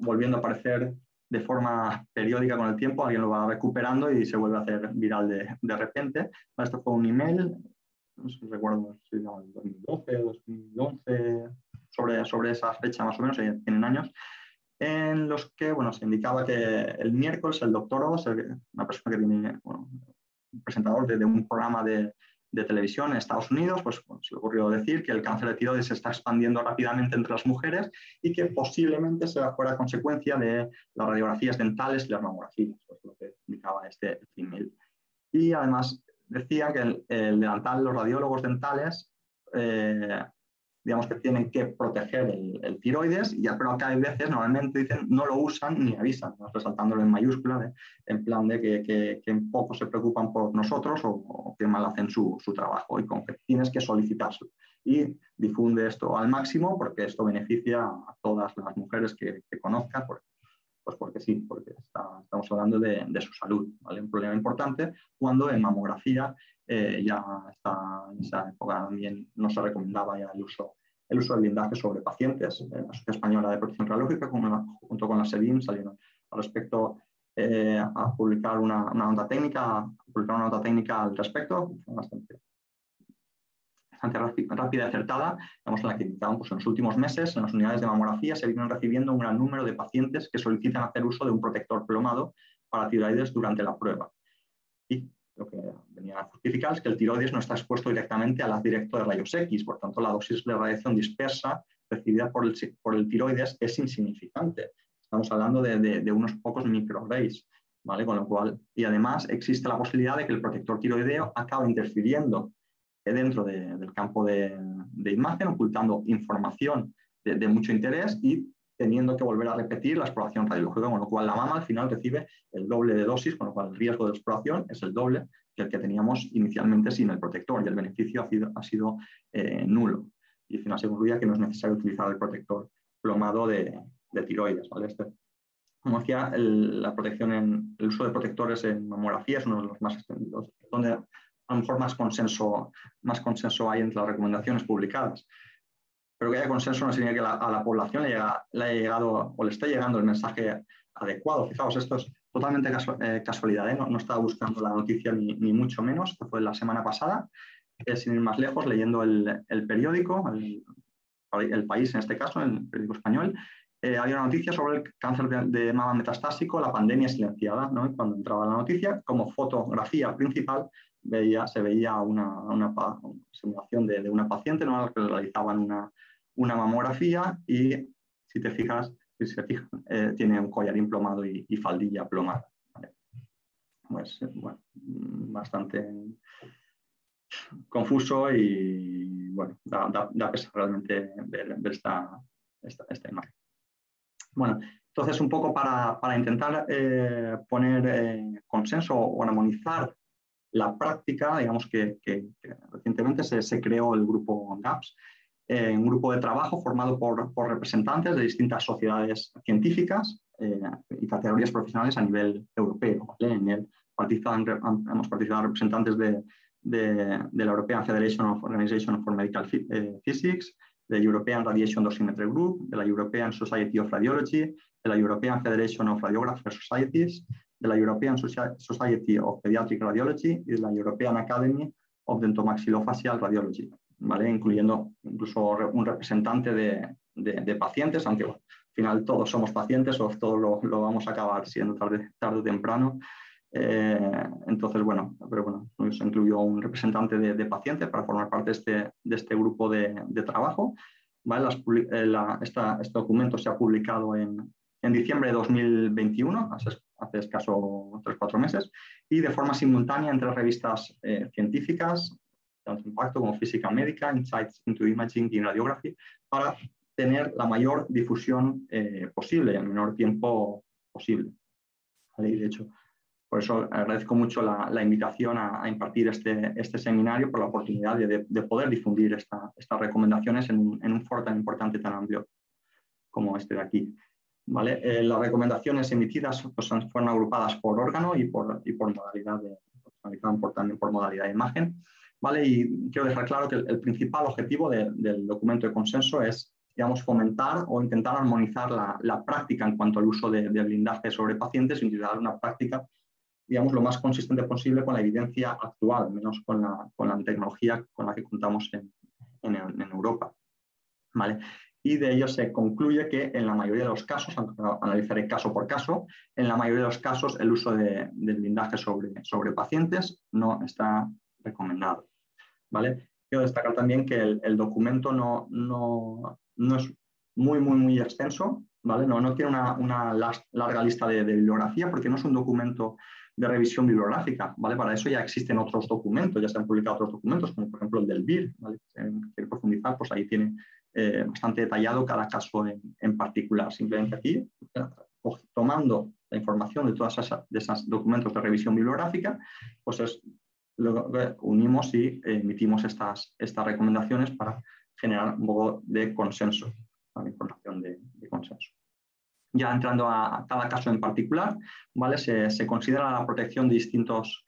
volviendo a aparecer de forma periódica con el tiempo, alguien lo va recuperando y se vuelve a hacer viral de repente. Esto fue un email, no sé si recuerdo si era en 2012 o 2011, sobre esa fecha más o menos, ya tienen años, en los que se indicaba que el miércoles el doctor Oz, una persona que tiene, un presentador de un programa de televisión en Estados Unidos, pues se le ocurrió decir que el cáncer de tiroides se está expandiendo rápidamente entre las mujeres y que posiblemente fuera consecuencia de las radiografías dentales y las mamografías, pues lo que indicaba este email. Y además decía que el delantal, los radiólogos dentales, digamos que tienen que proteger el tiroides, pero acá hay veces, normalmente dicen, no lo usan ni avisan, ¿no? Resaltándolo en mayúscula, en plan de que en poco se preocupan por nosotros o que mal hacen su trabajo, y con que tienes que solicitárselo. Y difunde esto al máximo porque esto beneficia a todas las mujeres que conozcan, pues porque sí, porque estamos hablando de su salud, ¿vale? Un problema importante cuando en mamografía ya está, en esa época también no se recomendaba ya el uso de blindaje sobre pacientes. La Sociedad Española de Protección Radiológica, junto con la SEBIN, salieron al respecto a publicar una nota técnica al respecto, bastante rápida y acertada, en la que indicaban, pues en los últimos meses en las unidades de mamografía se vienen recibiendo un gran número de pacientes que solicitan hacer uso de un protector plomado para tiroides durante la prueba. Y lo que venía a justificar es que el tiroides no está expuesto directamente al haz directo de rayos X, por tanto la dosis de radiación dispersa recibida por el tiroides es insignificante. Estamos hablando de unos pocos microrays, ¿vale? Con lo cual, y además existe la posibilidad de que el protector tiroideo acabe interfiriendo dentro del campo de imagen, ocultando información de mucho interés y teniendo que volver a repetir la exploración radiológica, con lo cual la mama al final recibe el doble de dosis, con lo cual el riesgo de exploración es el doble que el que teníamos inicialmente sin el protector, y el beneficio ha sido nulo. Y al final se concluía que no es necesario utilizar el protector plomado de tiroides, ¿vale? Como decía, el uso de protectores en mamografía es uno de los más extendidos, donde a lo mejor más consenso hay entre las recomendaciones publicadas. Pero que haya consenso no significa que a la población le haya llegado o le esté llegando el mensaje adecuado. Fijaos, esto es totalmente casualidad, ¿eh? No estaba buscando la noticia ni mucho menos. Esto fue la semana pasada, sin ir más lejos, leyendo el periódico, el País en este caso, el periódico español. Había una noticia sobre el cáncer de mama metastásico, la pandemia silenciada, ¿no? Y cuando entraba la noticia, como fotografía principal, se veía una simulación de una paciente, ¿no? A la que le realizaban una mamografía, y si se fijan, tiene un collarín plomado y faldilla plomada, ¿vale? Pues, bueno, bastante confuso y, bueno, da pesar realmente ver esta imagen. Bueno, entonces un poco para intentar poner consenso o armonizar la práctica, digamos que recientemente se creó el grupo GAPS, un grupo de trabajo formado por representantes de distintas sociedades científicas y categorías profesionales a nivel europeo, ¿vale? En él hemos participado representantes de la European Federation of Organization for Medical Physics, de la European Radiation Dosimetry Group, de la European Society of Radiology, de la European Federation of Radiographer Societies, de la European Society of Pediatric Radiology y de la European Academy of Dentomaxillofacial Radiology, ¿vale? Incluyendo incluso un representante de pacientes, aunque bueno, al final todos somos pacientes o todos lo vamos a acabar siendo tarde o temprano. Entonces, bueno, pero bueno, se incluyó un representante de pacientes para formar parte de este grupo de trabajo, ¿vale? Este documento se ha publicado en diciembre de 2021, hace escaso 3-4 meses, y de forma simultánea entre revistas científicas, tanto Impacto como Física Médica, Insights into Imaging y Radiography, para tener la mayor difusión posible, en el menor tiempo posible, ¿vale? Y de hecho, por eso agradezco mucho la invitación a impartir este seminario, por la oportunidad de poder difundir estas recomendaciones en un foro tan importante, tan amplio. como este de aquí. ¿Vale? Las recomendaciones emitidas pues, fueron agrupadas por órgano y por modalidad también por modalidad de imagen. ¿Vale? Y quiero dejar claro que el principal objetivo del documento de consenso es, digamos, fomentar o intentar armonizar la práctica en cuanto al uso de blindaje sobre pacientes y utilizar una práctica, digamos, lo más consistente posible con la evidencia actual, menos con la tecnología con la que contamos en Europa. ¿Vale? Y de ello se concluye que en la mayoría de los casos, aunque analizaré caso por caso, en la mayoría de los casos el uso del blindaje sobre pacientes no está recomendado. ¿Vale? Quiero destacar también que el documento no es muy extenso, ¿vale? No tiene una larga lista de bibliografía porque no es un documento de revisión bibliográfica, ¿vale? Para eso ya existen otros documentos, ya se han publicado otros documentos, como por ejemplo el del BIR, ¿vale? Si quiere profundizar, pues ahí tiene bastante detallado cada caso en particular. Simplemente aquí, tomando la información de todos esos documentos de revisión bibliográfica, pues lo unimos y emitimos estas recomendaciones para generar un poco de consenso, una información de consenso. Ya entrando a cada caso en particular, ¿vale? Se considera la protección de distintos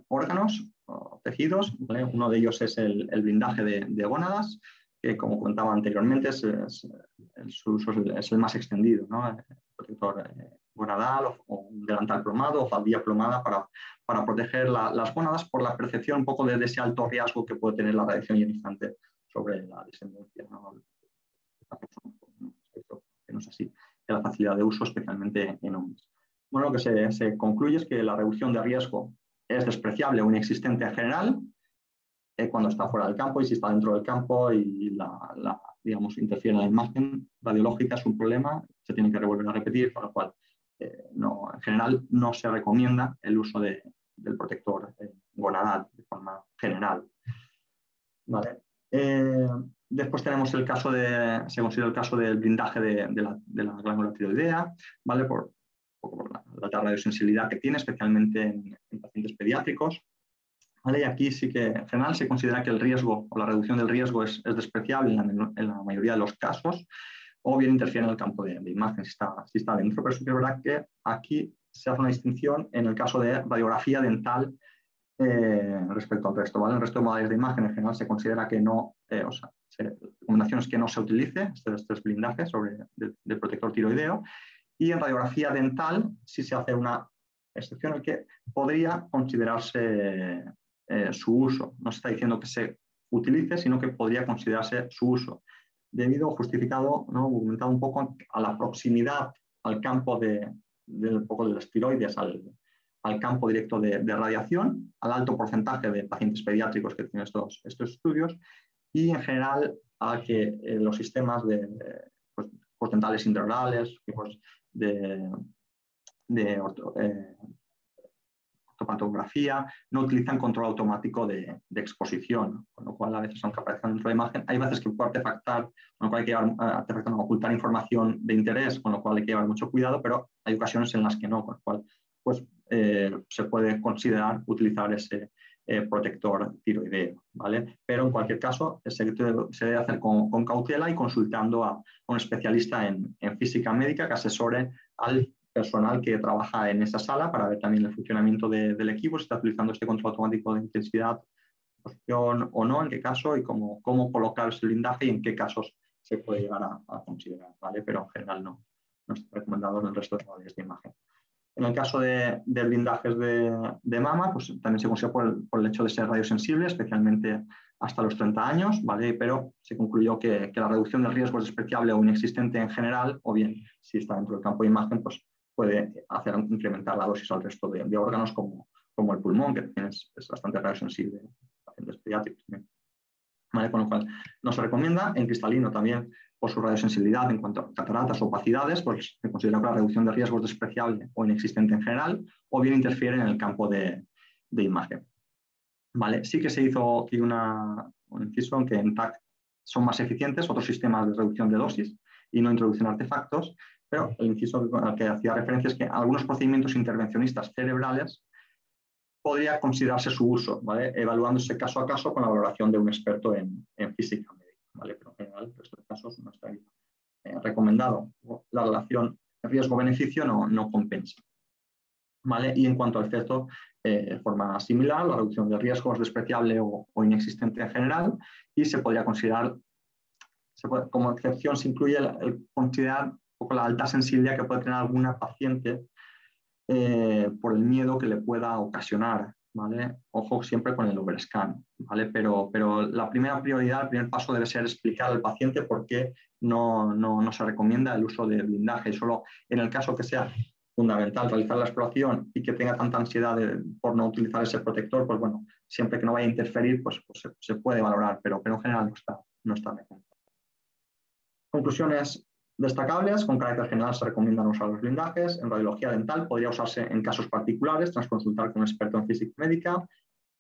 órganos o tejidos, ¿vale? Uno de ellos es el blindaje de gónadas, que como contaba anteriormente su uso es el más extendido, ¿no? El protector gonadal o un delantal plomado o faldilla plomada para proteger las gónadas por la percepción un poco de ese alto riesgo que puede tener la radiación ionizante sobre la descendencia, ¿no? Que no es así, que la facilidad de uso, especialmente en hombres. Bueno, lo que se concluye es que la reducción de riesgo es despreciable o inexistente en general cuando está fuera del campo, y si está dentro del campo y digamos, interfiere en la imagen radiológica es un problema, se tiene que volver a repetir, con lo cual en general no se recomienda el uso del protector gonadal de forma general. ¿Vale? Después tenemos el caso se considera el caso del blindaje de la glándula tiroidea, ¿vale? Por la alta radiosensibilidad que tiene, especialmente en pacientes pediátricos. ¿Vale? Y aquí sí que en general se considera que el riesgo o la reducción del riesgo es despreciable en la mayoría de los casos, o bien interfiere en el campo de imagen si está dentro. Pero sí que es verdad que aquí se hace una distinción en el caso de radiografía dental respecto al resto, ¿vale? El resto de modalidades de imagen en general se considera que no, recomendaciones que no se utilice estos blindajes del protector tiroideo, y en radiografía dental sí se hace una excepción en que podría considerarse su uso. No se está diciendo que se utilice, sino que podría considerarse su uso, debido justificado, ¿no? Argumentado un poco a la proximidad al campo un poco de las tiroides, al campo directo de radiación, al alto porcentaje de pacientes pediátricos que tienen estos estudios, y en general a que los sistemas postdentales intraorales, tipos de ortopantografía, no utilizan control automático de exposición, con lo cual a veces, aunque aparezcan dentro de la imagen, hay veces que puede artefactar, con lo cual hay que ocultar información de interés, con lo cual hay que llevar mucho cuidado, pero hay ocasiones en las que no, con lo cual pues, se puede considerar utilizar ese protector tiroideo, ¿vale? Pero en cualquier caso se debe hacer con cautela y consultando a un especialista en física médica que asesore al personal que trabaja en esa sala para ver también el funcionamiento del equipo, si está utilizando este control automático de intensidad, posición o no, en qué caso, y cómo colocar ese blindaje y en qué casos se puede llegar a considerar, ¿vale? Pero en general no está recomendado en el resto de modalidades de imagen. En el caso de blindajes de mama, pues también se considera por el hecho de ser radiosensible, especialmente hasta los 30 años, ¿vale? Pero se concluyó que la reducción del riesgo es despreciable o inexistente en general, o bien, si está dentro del campo de imagen, pues puede incrementar la dosis al resto de órganos como el pulmón, que es bastante radiosensible en pacientes pediátricos. ¿Vale? Con lo cual no se recomienda. En cristalino también, por su radiosensibilidad en cuanto a cataratas o opacidades, pues se considera que la reducción de riesgo es despreciable o inexistente en general, o bien interfiere en el campo de imagen. ¿Vale? Sí que se hizo aquí un inciso en que en TAC son más eficientes otros sistemas de reducción de dosis y no introducen artefactos, pero el inciso al que hacía referencia es que algunos procedimientos intervencionistas cerebrales podría considerarse su uso, ¿vale? Evaluándose caso a caso con la valoración de un experto en física médica, ¿vale? Pero en general, en estos casos no está bien. recomendado, la relación riesgo-beneficio no compensa. ¿Vale? Y en cuanto al efecto, de forma similar, la reducción de riesgo es despreciable o inexistente en general y se podría considerar, como excepción se incluye el considerar un poco la alta sensibilidad que puede tener alguna paciente por el miedo que le pueda ocasionar. ¿Vale? Ojo siempre con el overscan, ¿vale? Pero la primera prioridad, el primer paso debe ser explicar al paciente por qué no se recomienda el uso de blindaje. Y solo en el caso que sea fundamental realizar la exploración y que tenga tanta ansiedad por no utilizar ese protector, pues bueno, siempre que no vaya a interferir, pues se puede valorar, pero en general no está recomendado. Conclusiones destacables: con carácter general se recomiendan usar los blindajes. En radiología dental podría usarse en casos particulares tras consultar con un experto en física médica,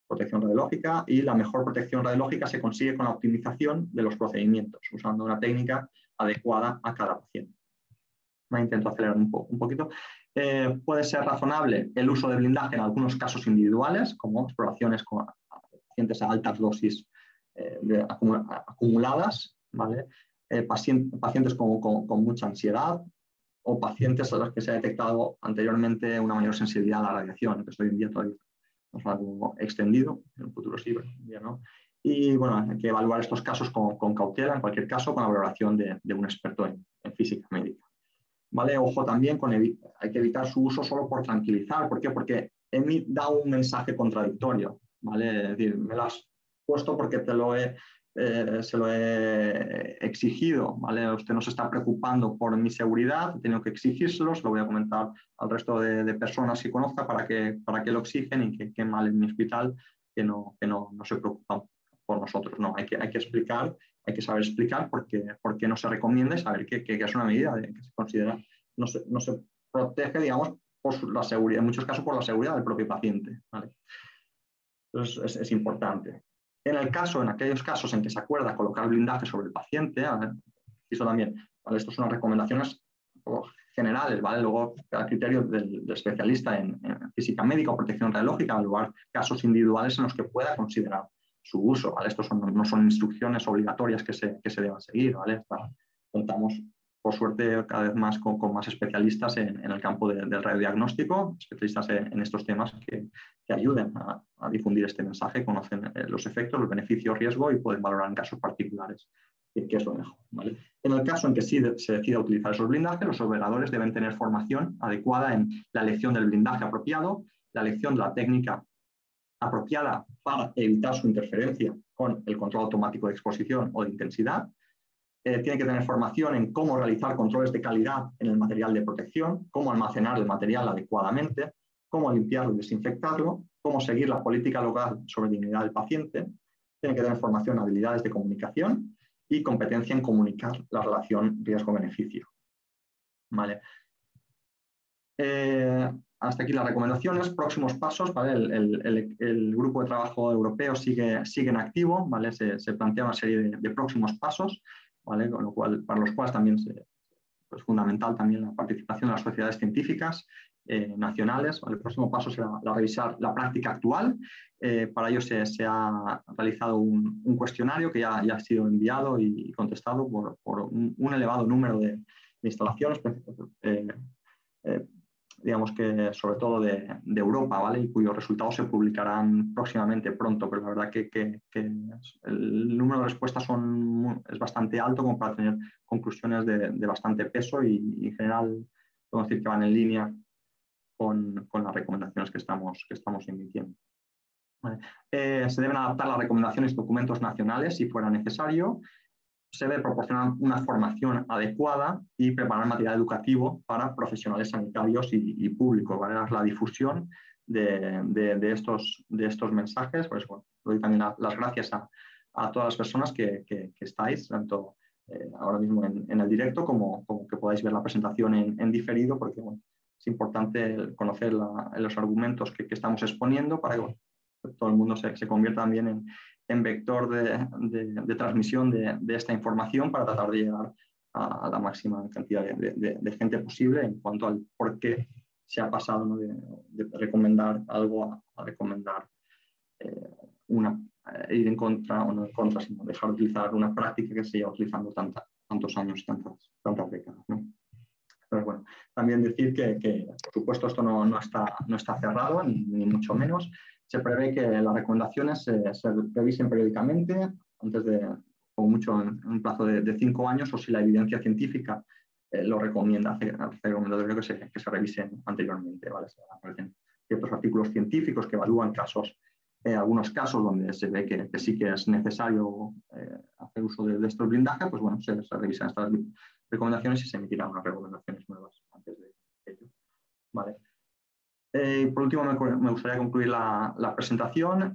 protección radiológica, y la mejor protección radiológica se consigue con la optimización de los procedimientos, usando una técnica adecuada a cada paciente. Me intento acelerar un poquito. Puede ser razonable el uso de blindaje en algunos casos individuales, como exploraciones con pacientes a altas dosis acumuladas, ¿vale? Pacientes con mucha ansiedad o pacientes a los que se ha detectado anteriormente una mayor sensibilidad a la radiación, que hoy en día todavía es algo extendido, en el futuro sí, pero ya no. Y bueno, hay que evaluar estos casos con cautela, en cualquier caso, con la valoración de un experto en física médica. ¿Vale? Ojo también, hay que evitar su uso solo por tranquilizar. ¿Por qué? Porque da un mensaje contradictorio. ¿Vale? Es decir, me lo has puesto porque se lo he exigido. ¿Vale? Usted no se está preocupando por mi seguridad, he tenido que exigírselo, se lo voy a comentar al resto de personas que conozca para que lo exigen y que mal en mi hospital que no se preocupan por nosotros. No, hay que explicar. Hay que saber explicar por qué no se recomienda y saber que es una medida que se considera, no se protege, digamos, por la seguridad, en muchos casos por la seguridad del propio paciente. ¿Vale? Entonces es importante. En aquellos casos en que se acuerda colocar blindaje sobre el paciente, eso también, ¿vale? Estas son las recomendaciones generales, ¿vale? Luego, cada criterio del especialista en física médica o protección radiológica, evaluar casos individuales en los que pueda considerar su uso, ¿vale? Estos no son instrucciones obligatorias que se deban seguir, ¿vale? Contamos, por suerte, cada vez más con más especialistas en el campo del radiodiagnóstico, especialistas en estos temas que ayuden a difundir este mensaje, conocen los efectos, los beneficios, riesgo y pueden valorar en casos particulares qué es lo mejor, ¿vale? En el caso en que sí se decida utilizar esos blindajes, los operadores deben tener formación adecuada en la elección del blindaje apropiado, la elección de la técnica apropiada para evitar su interferencia con el control automático de exposición o de intensidad. Tiene que tener formación en cómo realizar controles de calidad en el material de protección, cómo almacenar el material adecuadamente, cómo limpiarlo y desinfectarlo, cómo seguir la política local sobre dignidad del paciente. Tiene que tener formación en habilidades de comunicación y competencia en comunicar la relación riesgo-beneficio. ¿Vale? Hasta aquí las recomendaciones. Próximos pasos, ¿vale? El grupo de trabajo europeo sigue en activo, ¿vale? Se plantea una serie de próximos pasos, ¿vale? Para los cuales también es fundamental también la participación de las sociedades científicas nacionales. ¿Vale? El próximo paso será revisar la práctica actual. Para ello se ha realizado un cuestionario que ya ha sido enviado y contestado por un elevado número de instalaciones, digamos que sobre todo de Europa, ¿vale? Y cuyos resultados se publicarán próximamente pronto, pero la verdad que el número de respuestas es bastante alto como para tener conclusiones de bastante peso y en general podemos decir que van en línea con las recomendaciones que estamos emitiendo. ¿Vale? Se deben adaptar las recomendaciones y documentos nacionales si fuera necesario. Se debe proporcionar una formación adecuada y preparar material educativo para profesionales sanitarios y públicos, ¿vale? La difusión de estos mensajes. Pues bueno, doy también las gracias a todas las personas que estáis, tanto ahora mismo en el directo como que podáis ver la presentación en diferido, porque bueno, es importante conocer los argumentos que estamos exponiendo para que todo el mundo se convierta también en vector de transmisión de esta información para tratar de llegar a la máxima cantidad de gente posible en cuanto al por qué se ha pasado, ¿no? de recomendar algo a recomendar ir en contra o no en contra, sino dejar de utilizar una práctica que se lleva utilizando tantos años, tantas décadas, ¿no? Entonces, bueno, también decir que por supuesto, esto no está cerrado, ni mucho menos. Se prevé que las recomendaciones se revisen periódicamente, antes de, o mucho en un plazo de 5 años, o si la evidencia científica lo recomienda, hace recomendatorio que se revisen anteriormente, ¿vale? Se aparecen ciertos artículos científicos que evalúan algunos casos donde se ve que sí que es necesario hacer uso de estos blindajes, pues bueno, se revisan estas recomendaciones y se emitirán unas recomendaciones nuevas antes de ello. Vale. Por último, me gustaría concluir la presentación,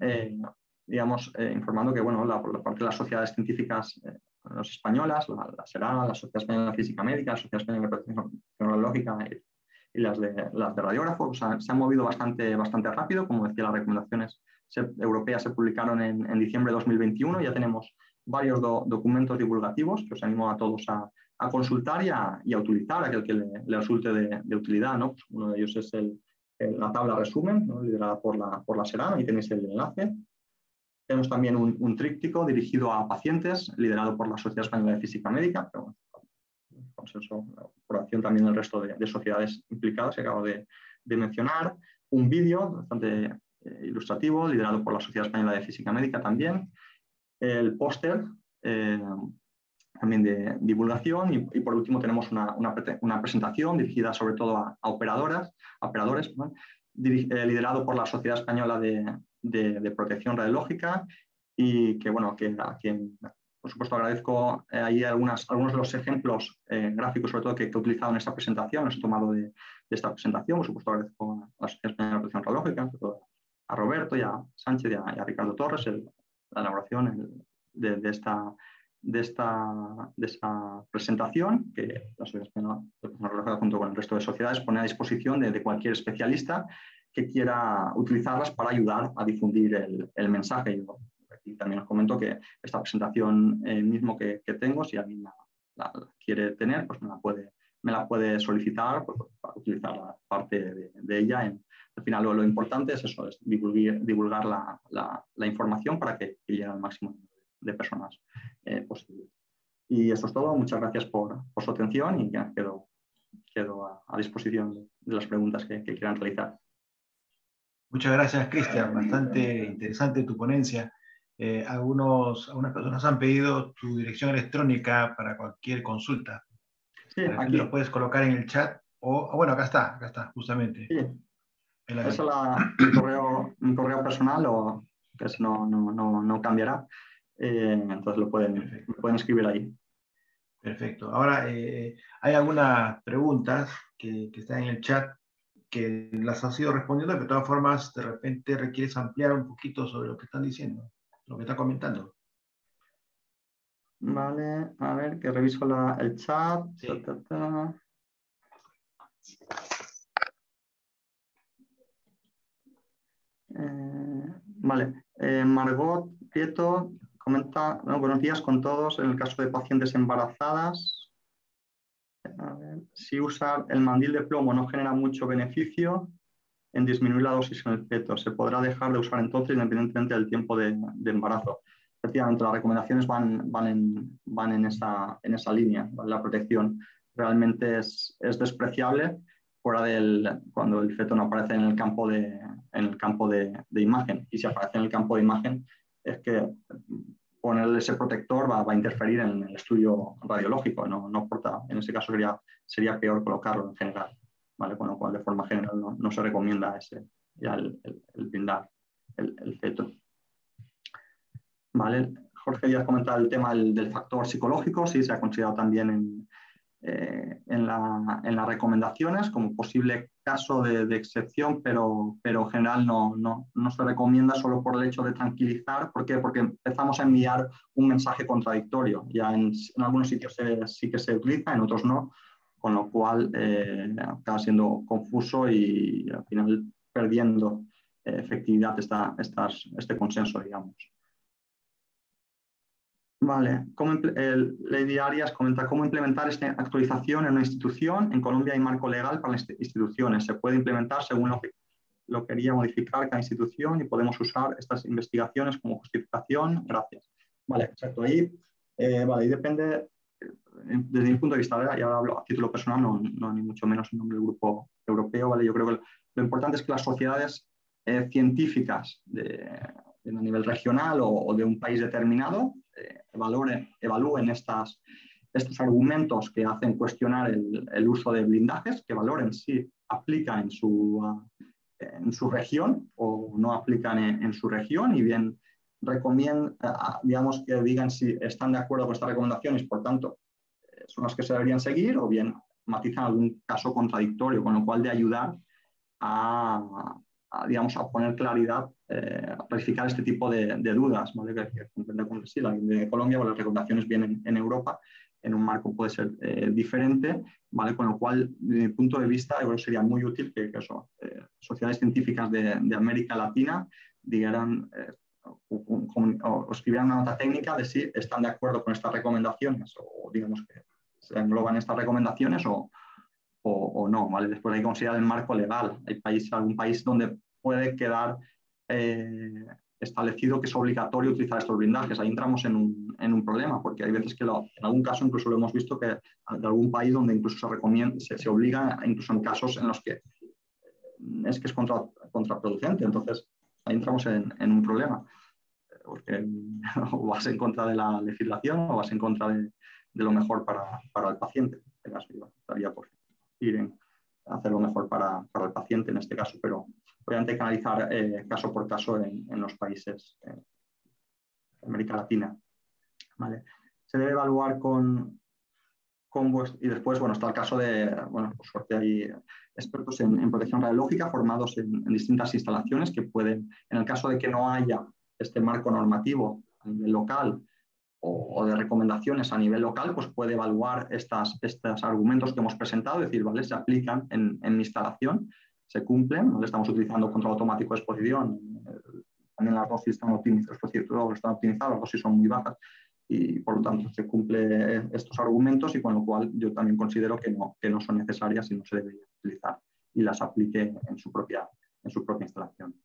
informando que bueno, por parte de las sociedades científicas las españolas, la SERA, la Sociedad Española de Física Médica, la Sociedad Española de Protección Radiológica y las de radiógrafos, se han movido bastante rápido. Como decía, las recomendaciones europeas se publicaron en diciembre de 2021. Ya tenemos varios documentos divulgativos que os animo a todos a consultar y a utilizar, aquel que le resulte de utilidad, ¿no? Pues uno de ellos es la tabla resumen, ¿no? Liderada por la SERA, ahí tenéis el enlace. Tenemos también un tríptico dirigido a pacientes, liderado por la Sociedad Española de Física Médica, pero consenso, la colaboración también del resto de sociedades implicadas que acabo de mencionar. Un vídeo bastante ilustrativo, liderado por la Sociedad Española de Física Médica también. El póster, también de divulgación. Y por último tenemos una presentación dirigida sobre todo a operadores, ¿no? Liderado por la Sociedad Española de Protección Radiológica, y que, bueno, a quien por supuesto agradezco ahí algunos de los ejemplos gráficos, sobre todo que he utilizado en esta presentación, los he tomado de esta presentación. Por supuesto agradezco a la Sociedad Española de Protección Radiológica, sobre todo a Roberto y a Sánchez y a Ricardo Torres, la elaboración de esta presentación, que la Sociedad Española de Protección Radiológica, junto con el resto de sociedades, pone a disposición de cualquier especialista que quiera utilizarlas para ayudar a difundir el mensaje. Yo aquí también os comento que esta presentación mismo que tengo, si alguien la quiere tener, pues me la puede solicitar, pues, para utilizar la parte de ella. Al final lo importante es eso, es divulgar la información para que llegue al máximo de personas posible. Y eso es todo. Muchas gracias por su atención, y ya quedo a disposición de las preguntas que quieran realizar. Muchas gracias, Cristian. Bastante interesante tu ponencia. Algunas personas han pedido tu dirección electrónica para cualquier consulta. Sí, aquí lo puedes colocar en el chat. Bueno, acá está, justamente. Sí. Ese es mi correo personal, que ese no cambiará. Entonces me pueden escribir ahí. Perfecto. Ahora, hay algunas preguntas que están en el chat que las has ido respondiendo, pero de todas formas, de repente requieres ampliar un poquito sobre lo que están diciendo, lo que está comentando. Vale, a ver, que reviso el chat. Sí. Vale, Margot Prieto comenta: buenos días con todos. En el caso de pacientes embarazadas, a ver, si usar el mandil de plomo no genera mucho beneficio en disminuir la dosis en el feto, ¿se podrá dejar de usar entonces independientemente del tiempo de embarazo? Efectivamente, las recomendaciones van en esa línea, ¿vale? La protección realmente es despreciable cuando el feto no aparece en el campo de imagen. Y si aparece en el campo de imagen, es que ponerle ese protector va a interferir en el estudio radiológico. No aporta. En ese caso sería peor colocarlo en general, ¿vale? Con lo cual, de forma general, no se recomienda el blindar el feto. ¿Vale? Jorge ya ha comentado el tema del factor psicológico. Sí, se ha considerado también en las recomendaciones como posible caso de excepción, pero en general no se recomienda, solo por el hecho de tranquilizar. ¿Por qué? Porque empezamos a enviar un mensaje contradictorio. Ya en algunos sitios sí que se utiliza, en otros no, con lo cual acaba siendo confuso y al final perdiendo efectividad este consenso, digamos. Vale, Lady Arias comenta: ¿cómo implementar esta actualización en una institución? En Colombia hay marco legal para las instituciones. Se puede implementar según lo que quería modificar cada institución, y podemos usar estas investigaciones como justificación. Gracias. Vale, exacto. Ahí depende desde mi punto de vista, y ahora hablo a título personal, no ni mucho menos en nombre del grupo europeo, ¿vale? Yo creo que lo importante es que las sociedades científicas a nivel regional o de un país determinado evalúen estos argumentos que hacen cuestionar el uso de blindajes, que valoren si aplica en su región o no aplican en su región, y bien digamos que digan si están de acuerdo con estas recomendaciones, por tanto, son las que se deberían seguir, o bien matizan algún caso contradictorio, con lo cual de ayudar digamos, a poner claridad, a clarificar este tipo de dudas, ¿vale? Que comprende con que sí, la de Colombia, las recomendaciones vienen en Europa, en un marco puede ser diferente, ¿vale? Con lo cual, desde mi punto de vista, yo creo que sería muy útil que sociedades científicas de América Latina dieran o escribieran una nota técnica de si están de acuerdo con estas recomendaciones, o digamos que se engloban estas recomendaciones o no, ¿vale? Después hay que considerar el marco legal. Hay algún país donde puede quedar establecido que es obligatorio utilizar estos blindajes. Ahí entramos en un problema, porque hay veces que en algún caso incluso lo hemos visto que de algún país donde incluso se recomienda, se obliga, incluso en casos en los que es contraproducente. Entonces, ahí entramos en un problema, porque o vas en contra de la legislación o vas en contra de lo mejor para el paciente. En este caso, yo estaría por ir a hacer lo mejor para el paciente en este caso, pero obviamente hay que analizar caso por caso en los países de América Latina. ¿Vale? Se debe evaluar y después, bueno, está el caso de, bueno, por suerte hay expertos en protección radiológica formados en distintas instalaciones que pueden, en el caso de que no haya este marco normativo a nivel local o de recomendaciones a nivel local, pues puede evaluar estos argumentos que hemos presentado, es decir, ¿vale? Se aplican en mi instalación, se cumplen, ¿vale? Estamos utilizando control automático de exposición, también las dosis están optimizadas, las dosis son muy bajas, y por lo tanto se cumplen estos argumentos, y con lo cual yo también considero que no son necesarias y no se deberían utilizar, y las aplique en su propia instalación.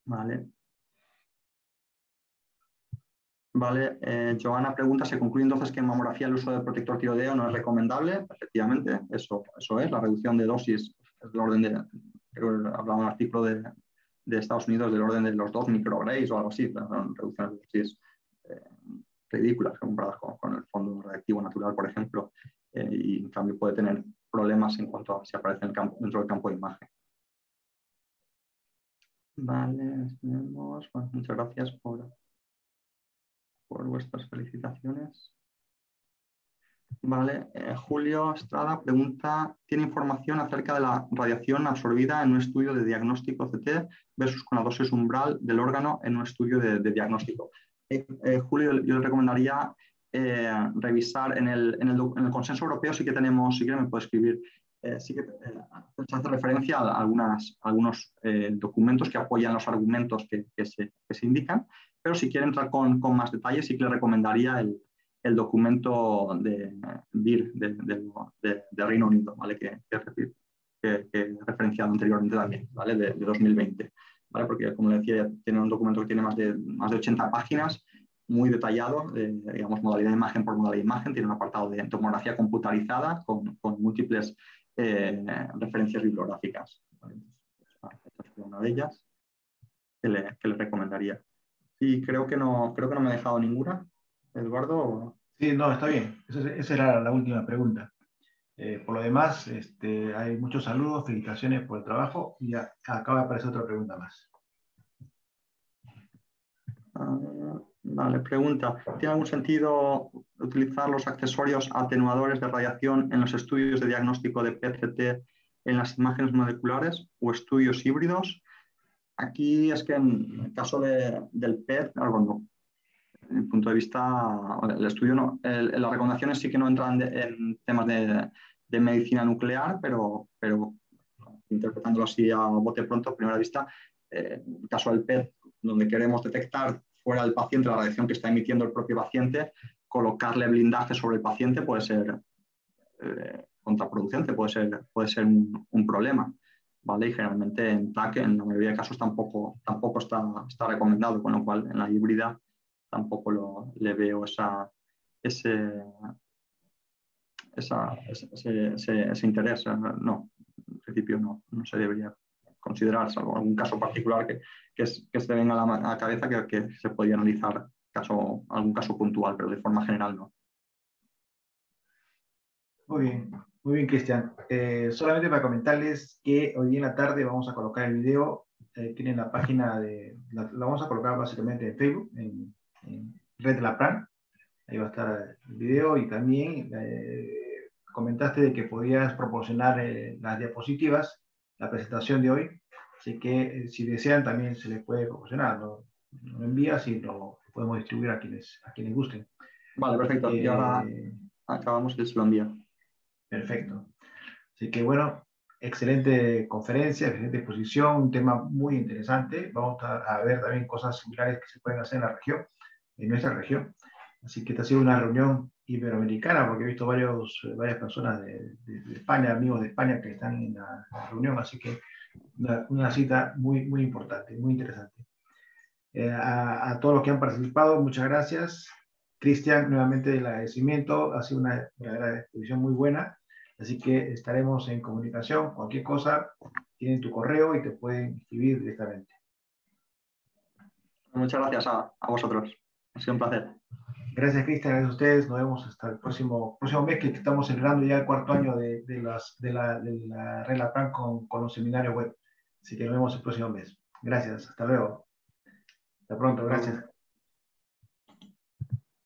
¿Vale? Vale, Joana pregunta, ¿se concluye entonces que en mamografía el uso del protector tiroideo no es recomendable? Efectivamente, eso es, la reducción de dosis es del orden de, creo que hablaba un artículo de Estados Unidos del orden de los 2 micrograys o algo así, son reducciones de dosis ridículas comparadas con el fondo radiactivo natural, por ejemplo, y en cambio puede tener problemas en cuanto a si aparece dentro del campo de imagen. Vale, tenemos, bueno, muchas gracias por vuestras felicitaciones. Vale, Julio Estrada pregunta, ¿tiene información acerca de la radiación absorbida en un estudio de diagnóstico CT versus con la dosis umbral del órgano en un estudio de diagnóstico? Julio, yo le recomendaría revisar en el consenso europeo, sí que tenemos, si quiere me puede escribir, sí que se hace referencia a algunos documentos que apoyan los argumentos que se indican, pero si quiere entrar con más detalles, sí que le recomendaría el documento de BIR de Reino Unido, ¿vale? que he referenciado anteriormente también, ¿vale? de 2020, ¿vale? Porque, como le decía, tiene un documento que tiene más de 80 páginas, muy detallado, digamos, modalidad de imagen por modalidad de imagen, tiene un apartado de tomografía computarizada con múltiples referencias bibliográficas. ¿Vale? Esta es una de ellas que le recomendaría. Y creo que no me he dejado ninguna. Eduardo. Sí, no, está bien. Esa era la última pregunta. Por lo demás, hay muchos saludos, felicitaciones por el trabajo, y acaba de aparecer otra pregunta más. Vale, pregunta. ¿Tiene algún sentido utilizar los accesorios atenuadores de radiación en los estudios de diagnóstico de PET-CT en las imágenes moleculares o estudios híbridos? Aquí es que en el caso del PET, desde mi punto de vista, el estudio no, las recomendaciones sí que no entran en temas de medicina nuclear, pero interpretándolo así a bote pronto, a primera vista, en el caso del PET, donde queremos detectar fuera del paciente la radiación que está emitiendo el propio paciente, colocarle blindaje sobre el paciente puede ser contraproducente, puede ser un problema. ¿Vale? Y generalmente en TAC, en la mayoría de casos, tampoco está recomendado, con lo cual en la híbrida tampoco le veo esa ese interés. No, en principio no se debería considerar, salvo algún caso particular que se te venga a la cabeza que se podría analizar algún caso puntual, pero de forma general no. Muy bien, Cristian. Solamente para comentarles que hoy día en la tarde vamos a colocar el video. Tienen la página la vamos a colocar básicamente en Facebook, en Red La Pran. Ahí va a estar el video y también comentaste de que podías proporcionar las diapositivas, la presentación de hoy. Así que si desean también se les puede proporcionar. Lo envías y lo podemos distribuir a quienes gusten. Vale, perfecto. Y ahora acabamos y se lo envío. Perfecto. Así que bueno, excelente conferencia, excelente exposición, un tema muy interesante. Vamos a ver también cosas similares que se pueden hacer en la región, en nuestra región. Así que esta ha sido una reunión iberoamericana, porque he visto varias personas de España, amigos de España que están en la reunión, así que una cita muy, muy importante, muy interesante. A todos los que han participado, muchas gracias. Cristian, nuevamente el agradecimiento, ha sido una exposición muy buena. Así que estaremos en comunicación. Cualquier cosa, tienen tu correo y te pueden escribir directamente. Muchas gracias a vosotros. Ha sido un placer. Gracias, Cristian. Gracias a ustedes. Nos vemos hasta el próximo mes, que estamos celebrando ya el 4º año de la Red La Pran con los seminarios web. Así que nos vemos el próximo mes. Gracias. Hasta luego. Hasta pronto. Gracias.